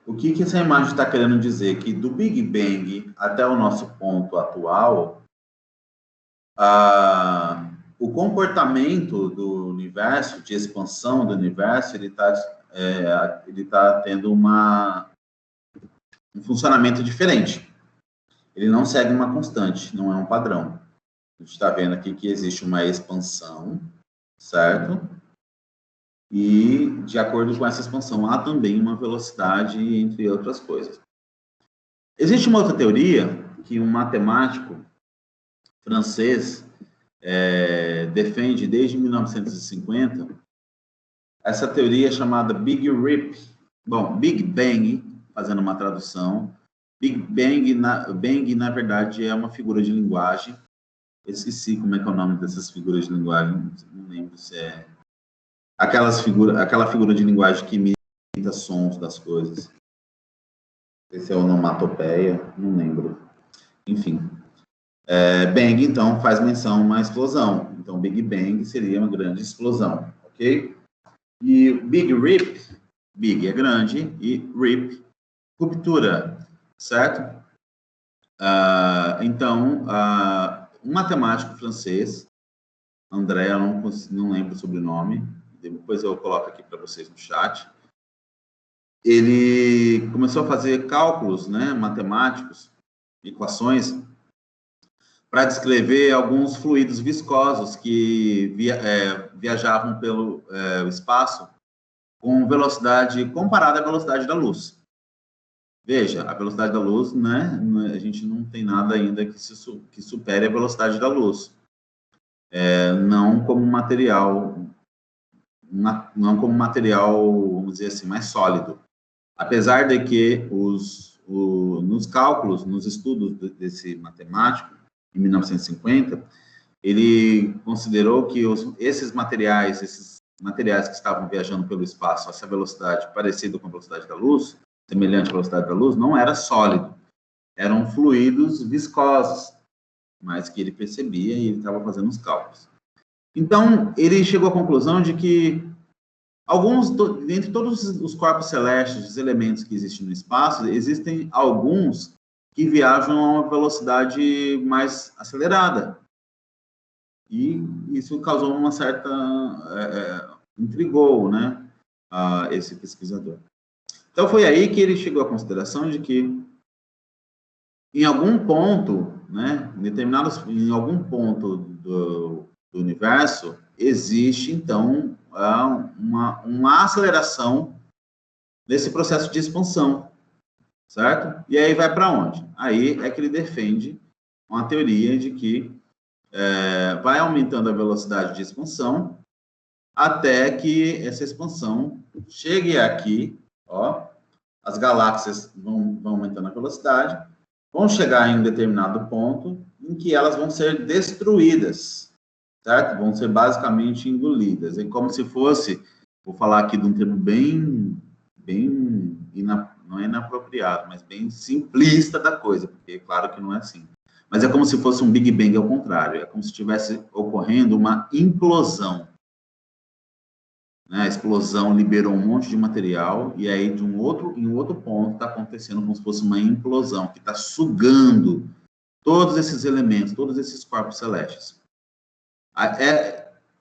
O que essa imagem está querendo dizer? Que do Big Bang até o nosso ponto atual, o comportamento do universo, de expansão do universo, ele tá tendo um funcionamento diferente. Ele não segue uma constante, não é um padrão. A gente está vendo aqui que existe uma expansão, certo? E, de acordo com essa expansão, há também uma velocidade, entre outras coisas. Existe uma outra teoria que um matemático francês defende desde 1950. Essa teoria é chamada Big Rip. Bom, Big Bang, fazendo uma tradução. Big Bang, na verdade, é uma figura de linguagem. Eu esqueci como é que é o nome dessas figuras de linguagem, não lembro se é... aquela figura de linguagem que imita sons das coisas. Esse é onomatopeia, não lembro. Enfim. Bang, então, faz menção a uma explosão. Então, Big Bang seria uma grande explosão, ok? E Big Rip, Big é grande, e Rip, ruptura, certo? Então, um matemático francês, André, eu não lembro o sobrenome, depois eu coloco aqui para vocês no chat. Ele começou a fazer cálculos, né, matemáticos, equações, para descrever alguns fluidos viscosos que viajavam pelo espaço com velocidade comparada à velocidade da luz. Veja, a velocidade da luz, né, a gente não tem nada ainda que supere a velocidade da luz. Não como material, vamos dizer assim, mais sólido. Apesar de que nos cálculos, nos estudos desse matemático, em 1950, ele considerou que esses materiais que estavam viajando pelo espaço a essa velocidade parecida com a velocidade da luz, semelhante à velocidade da luz, não era sólido. Eram fluidos viscosos, mas que ele percebia e ele estava fazendo os cálculos. Então, ele chegou à conclusão de que Dentre todos os corpos celestes, os elementos que existem no espaço, existem alguns que viajam a uma velocidade mais acelerada. E isso causou uma certa... intrigou, né, esse pesquisador. Então, foi aí que ele chegou à consideração de que, em algum ponto, né, em algum ponto do universo, existe, então, uma aceleração nesse processo de expansão, certo? E aí vai para onde? Aí é que ele defende uma teoria de que vai aumentando a velocidade de expansão até que essa expansão chegue aqui, ó, as galáxias vão aumentando a velocidade, vão chegar em um determinado ponto em que elas vão ser destruídas, certo? Vão ser basicamente engolidas. É como se fosse, vou falar aqui de um termo não é inapropriado, mas bem simplista da coisa, porque claro que não é assim. Mas é como se fosse um Big Bang ao contrário, é como se estivesse ocorrendo uma implosão. Né? A explosão liberou um monte de material, e aí em um outro ponto está acontecendo como se fosse uma implosão, que está sugando todos esses elementos, todos esses corpos celestes.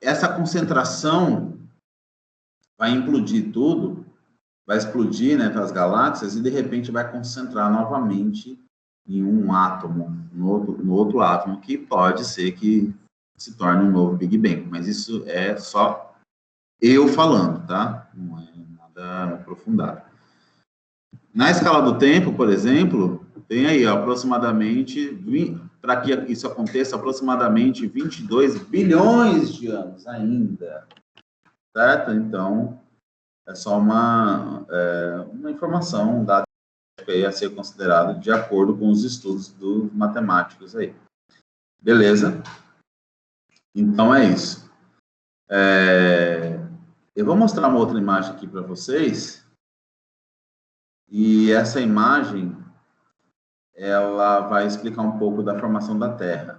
Essa concentração vai implodir tudo, vai explodir, né, as galáxias, e de repente vai concentrar novamente em um átomo, no outro átomo, que pode ser que se torne um novo Big Bang, mas isso é só eu falando, tá? Não é nada aprofundado. Na escala do tempo, por exemplo, tem aí aproximadamente, para que isso aconteça, aproximadamente 22 bilhões de anos ainda, certo? Então, é só uma informação, um dado a ser considerado de acordo com os estudos dos matemáticos aí. Beleza? Então, é isso. Eu vou mostrar uma outra imagem aqui para vocês. E essa imagem, ela vai explicar um pouco da formação da Terra.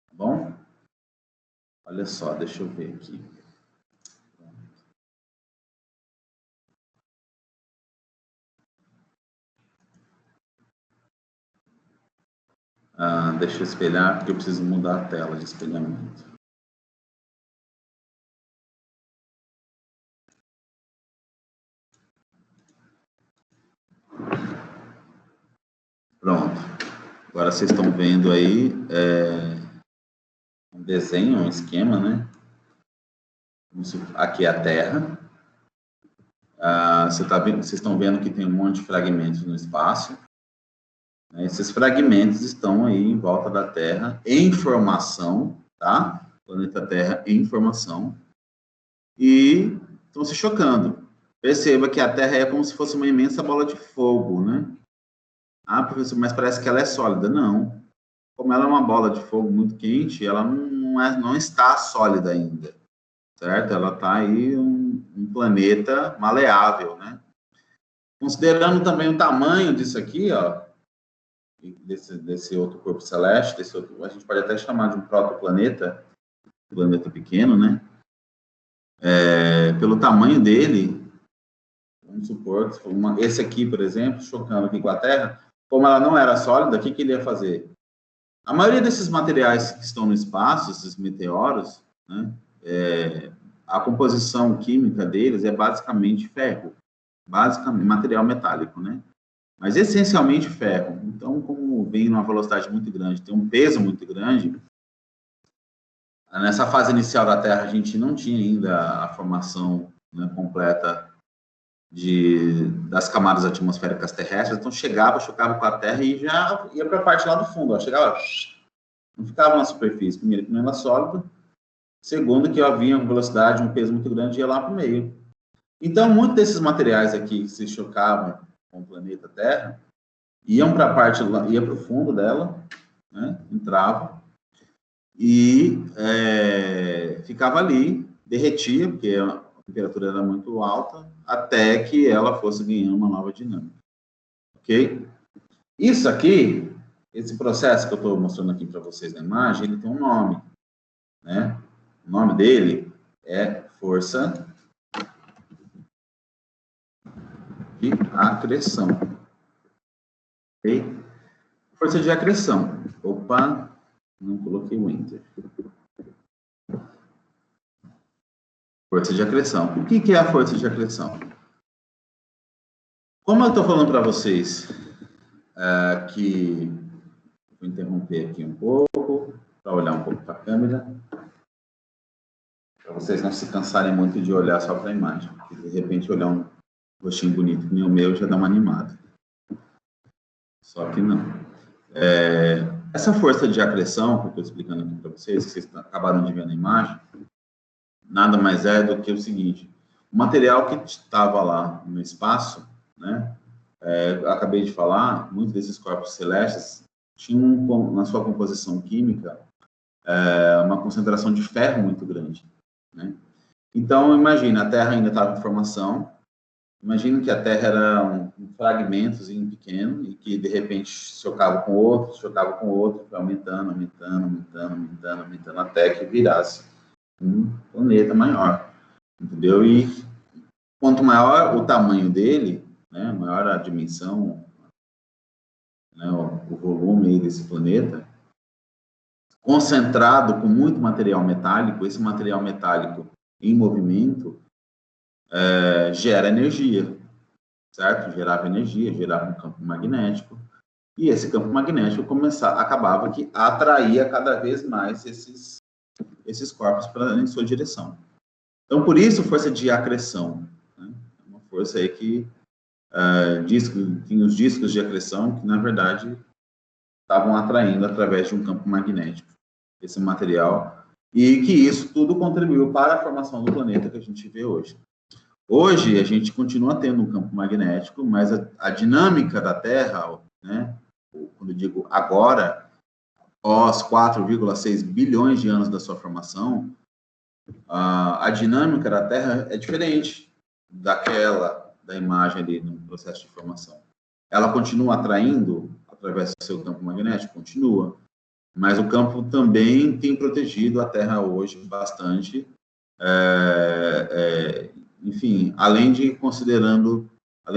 Tá bom? Olha só, deixa eu ver aqui. Deixa eu espelhar, porque eu preciso mudar a tela de espelhamento. Pronto. Agora vocês estão vendo aí um desenho, um esquema, né? Aqui é a Terra. Vocês estão vendo que tem um monte de fragmentos no espaço. Esses fragmentos estão aí em volta da Terra, em formação, tá? Planeta Terra em formação. E estão se chocando. Perceba que a Terra é como se fosse uma imensa bola de fogo, né? Professor, mas parece que ela é sólida. Não. Como ela é uma bola de fogo muito quente, ela não está sólida ainda, certo? Ela está aí um planeta maleável, né? Considerando também o tamanho disso aqui, ó, desse outro corpo celeste, a gente pode até chamar de um protoplaneta, planeta pequeno, né? Pelo tamanho dele, vamos supor que esse aqui, por exemplo, chocando aqui com a Terra, como ela não era sólida, o que ele ia fazer? A maioria desses materiais que estão no espaço, esses meteoros, né, a composição química deles é basicamente ferro, basicamente material metálico, né? Mas essencialmente ferro. Então, como vem numa velocidade muito grande, tem um peso muito grande, nessa fase inicial da Terra a gente não tinha ainda a formação, né, completa das camadas atmosféricas terrestres, então chocava com a Terra e já ia para a parte lá do fundo, ó, chegava, não ficava na superfície, primeiro que não era sólido, segundo que havia uma velocidade, um peso muito grande, ia lá para o meio. Então, muitos desses materiais aqui que se chocavam com o planeta Terra, iam para a parte, ia para o fundo dela, né, entrava, e ficava ali, derretia, porque a temperatura era muito alta, até que ela fosse ganhando uma nova dinâmica. Ok? Isso aqui, esse processo que eu estou mostrando aqui para vocês na imagem, ele tem um nome, né? O nome dele é força acreção. Ok? Força de acreção. Opa, não coloquei o Enter. Força de acreção. O que é a força de acreção? Como eu estou falando para vocês que... Vou interromper aqui um pouco, para olhar um pouco para a câmera, para vocês não se cansarem muito de olhar só para a imagem. De repente, olhar um rostinho bonito que nem o meu já dá uma animada. Só que não. Essa força de acreção, que eu estou explicando aqui para vocês, que vocês acabaram de ver na imagem, nada mais é do que o seguinte: o material que estava lá no espaço, né, eu acabei de falar, muitos desses corpos celestes tinham na sua composição química uma concentração de ferro muito grande, né? Então, imagina, a Terra ainda estava em formação, imagina que a Terra era um fragmentozinho pequeno e que, de repente, chocava com outro, foi aumentando, até que virasse um planeta maior, entendeu? E quanto maior o tamanho dele, né, maior a dimensão, né, o volume desse planeta, concentrado com muito material metálico, esse material metálico em movimento gera energia, certo? Gerava energia, gerava um campo magnético, e esse campo magnético acabava que atraía cada vez mais esses corpos em sua direção. Então, por isso, força de acreção, né? Uma força aí que tem os discos de acreção que, na verdade, estavam atraindo através de um campo magnético esse material, e que isso tudo contribuiu para a formação do planeta que a gente vê hoje. Hoje, a gente continua tendo um campo magnético, mas a dinâmica da Terra, né, quando eu digo agora, após 4,6 bilhões de anos da sua formação, a dinâmica da Terra é diferente daquela da imagem ali no processo de formação. Ela continua atraindo através do seu campo magnético? Continua. Mas o campo também tem protegido a Terra hoje bastante, enfim, além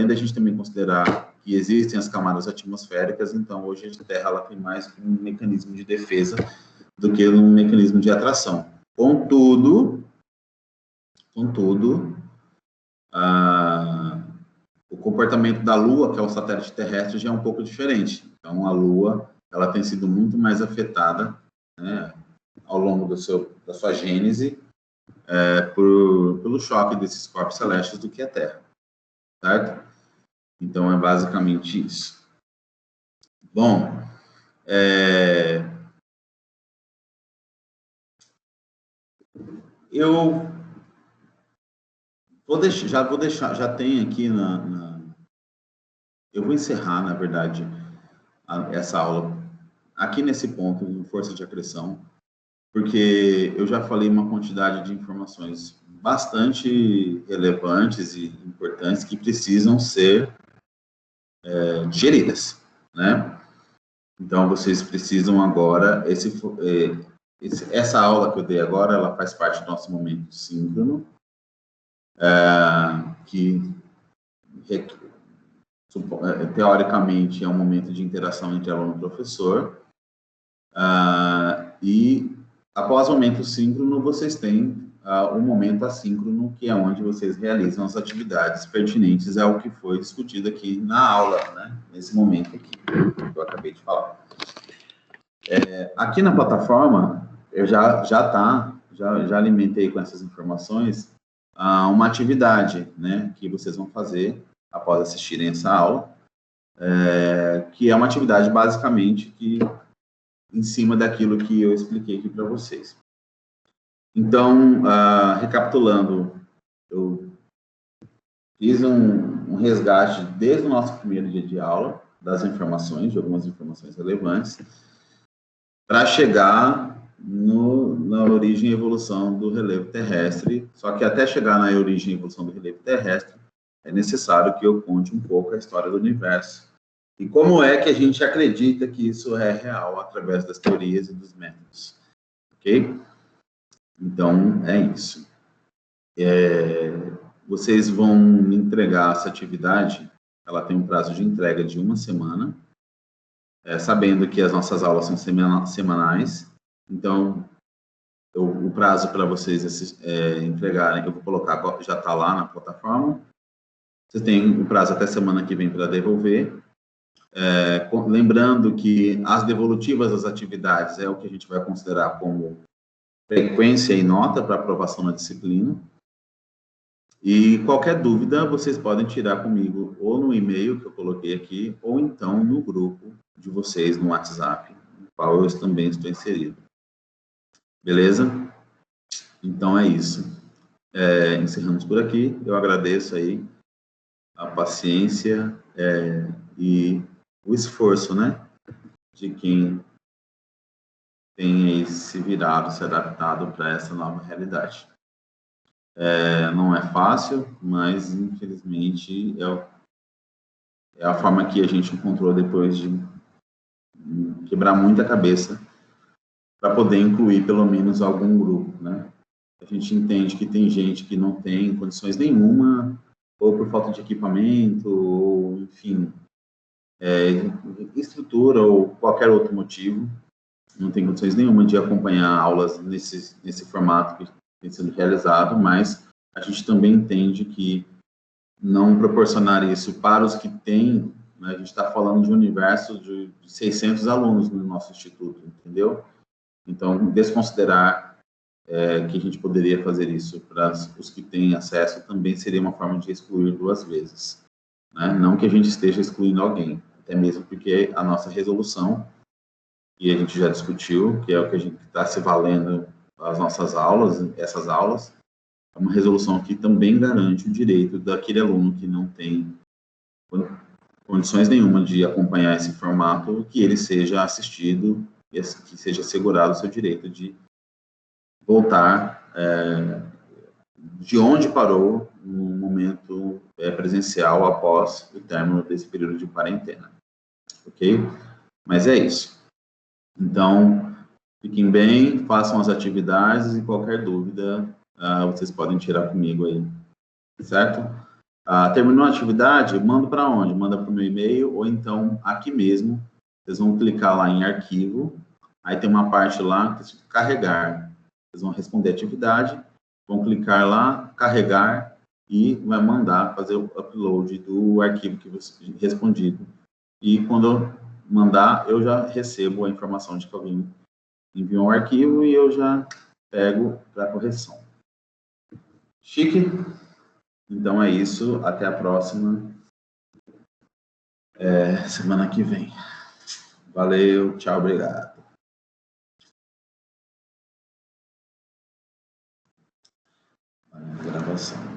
da gente também considerar que existem as camadas atmosféricas, então hoje a Terra ela tem mais um mecanismo de defesa do que um mecanismo de atração. Contudo, o comportamento da Lua, que é o satélite terrestre, já é um pouco diferente. Então, a Lua ela tem sido muito mais afetada, né, ao longo da sua gênese pelo choque desses corpos celestes do que a Terra, certo? Então, é basicamente isso. Bom, eu já tem aqui eu vou encerrar, na verdade, essa aula aqui nesse ponto de força de acreção, porque eu já falei uma quantidade de informações bastante relevantes e importantes que precisam ser digeridas, né? Então, vocês precisam agora, essa aula que eu dei agora, ela faz parte do nosso momento síncrono, que teoricamente é um momento de interação entre aluno e professor, e após o momento síncrono, vocês têm o momento assíncrono, que é onde vocês realizam as atividades pertinentes ao que foi discutido aqui na aula, né? Nesse momento aqui, que eu acabei de falar. Aqui na plataforma, eu já alimentei com essas informações uma atividade, né, que vocês vão fazer após assistirem essa aula, que é uma atividade basicamente em cima daquilo que eu expliquei aqui para vocês. Então, recapitulando, eu fiz um resgate desde o nosso primeiro dia de aula, de algumas informações relevantes, para chegar na origem e evolução do relevo terrestre. Só que até chegar na origem e evolução do relevo terrestre, é necessário que eu conte um pouco a história do universo. E como é que a gente acredita que isso é real através das teorias e dos métodos. Ok? Então, é isso. Vocês vão me entregar essa atividade ela tem um prazo de entrega de 1 semana, sabendo que as nossas aulas são semanais. Então, o prazo para vocês entregarem, eu vou colocar, já está lá na plataforma. Você tem o prazo até semana que vem para devolver. Lembrando que as devolutivas das atividades é o que a gente vai considerar como frequência e nota para aprovação na disciplina. E qualquer dúvida, vocês podem tirar comigo ou no e-mail que eu coloquei aqui, ou então no grupo de vocês no WhatsApp, no qual eu também estou inserido. Beleza? Então é isso. Encerramos por aqui. Eu agradeço aí a paciência e o esforço, né, de quem tem aí se virado, se adaptado para essa nova realidade. Não é fácil, mas infelizmente é a forma que a gente encontrou depois de quebrar muita cabeça para poder incluir pelo menos algum grupo, né? A gente entende que tem gente que não tem condições nenhuma, ou por falta de equipamento, ou enfim, estrutura ou qualquer outro motivo, não tem condições nenhuma de acompanhar aulas nesse formato que tem sido realizado, mas a gente também entende que não proporcionar isso para os que têm, né, a gente está falando de um universo de 600 alunos no nosso instituto, entendeu? Então, desconsiderar que a gente poderia fazer isso para os que têm acesso também seria uma forma de excluir 2 vezes, né? Não que a gente esteja excluindo alguém, até mesmo porque a nossa resolução, que a gente já discutiu, que é o que a gente está se valendo as nossas aulas, essas aulas, é uma resolução que também garante o direito daquele aluno que não tem condições nenhuma de acompanhar esse formato, que ele seja assistido, que seja assegurado o seu direito de voltar de onde parou no momento presencial após o término desse período de quarentena, ok? Mas é isso. Então, fiquem bem, façam as atividades e qualquer dúvida vocês podem tirar comigo aí, certo? Terminou a atividade, manda para onde? Manda para o meu e-mail ou então aqui mesmo, vocês vão clicar lá em arquivo, aí tem uma parte lá que é carregar, vocês vão responder a atividade, vão clicar lá, carregar e vai mandar fazer o upload do arquivo que você respondido. E quando eu mandar, eu já recebo a informação de que alguém enviou um arquivo e eu já pego para correção. Chique? Então é isso, até a próxima semana que vem. Valeu, tchau, obrigado. Gravação.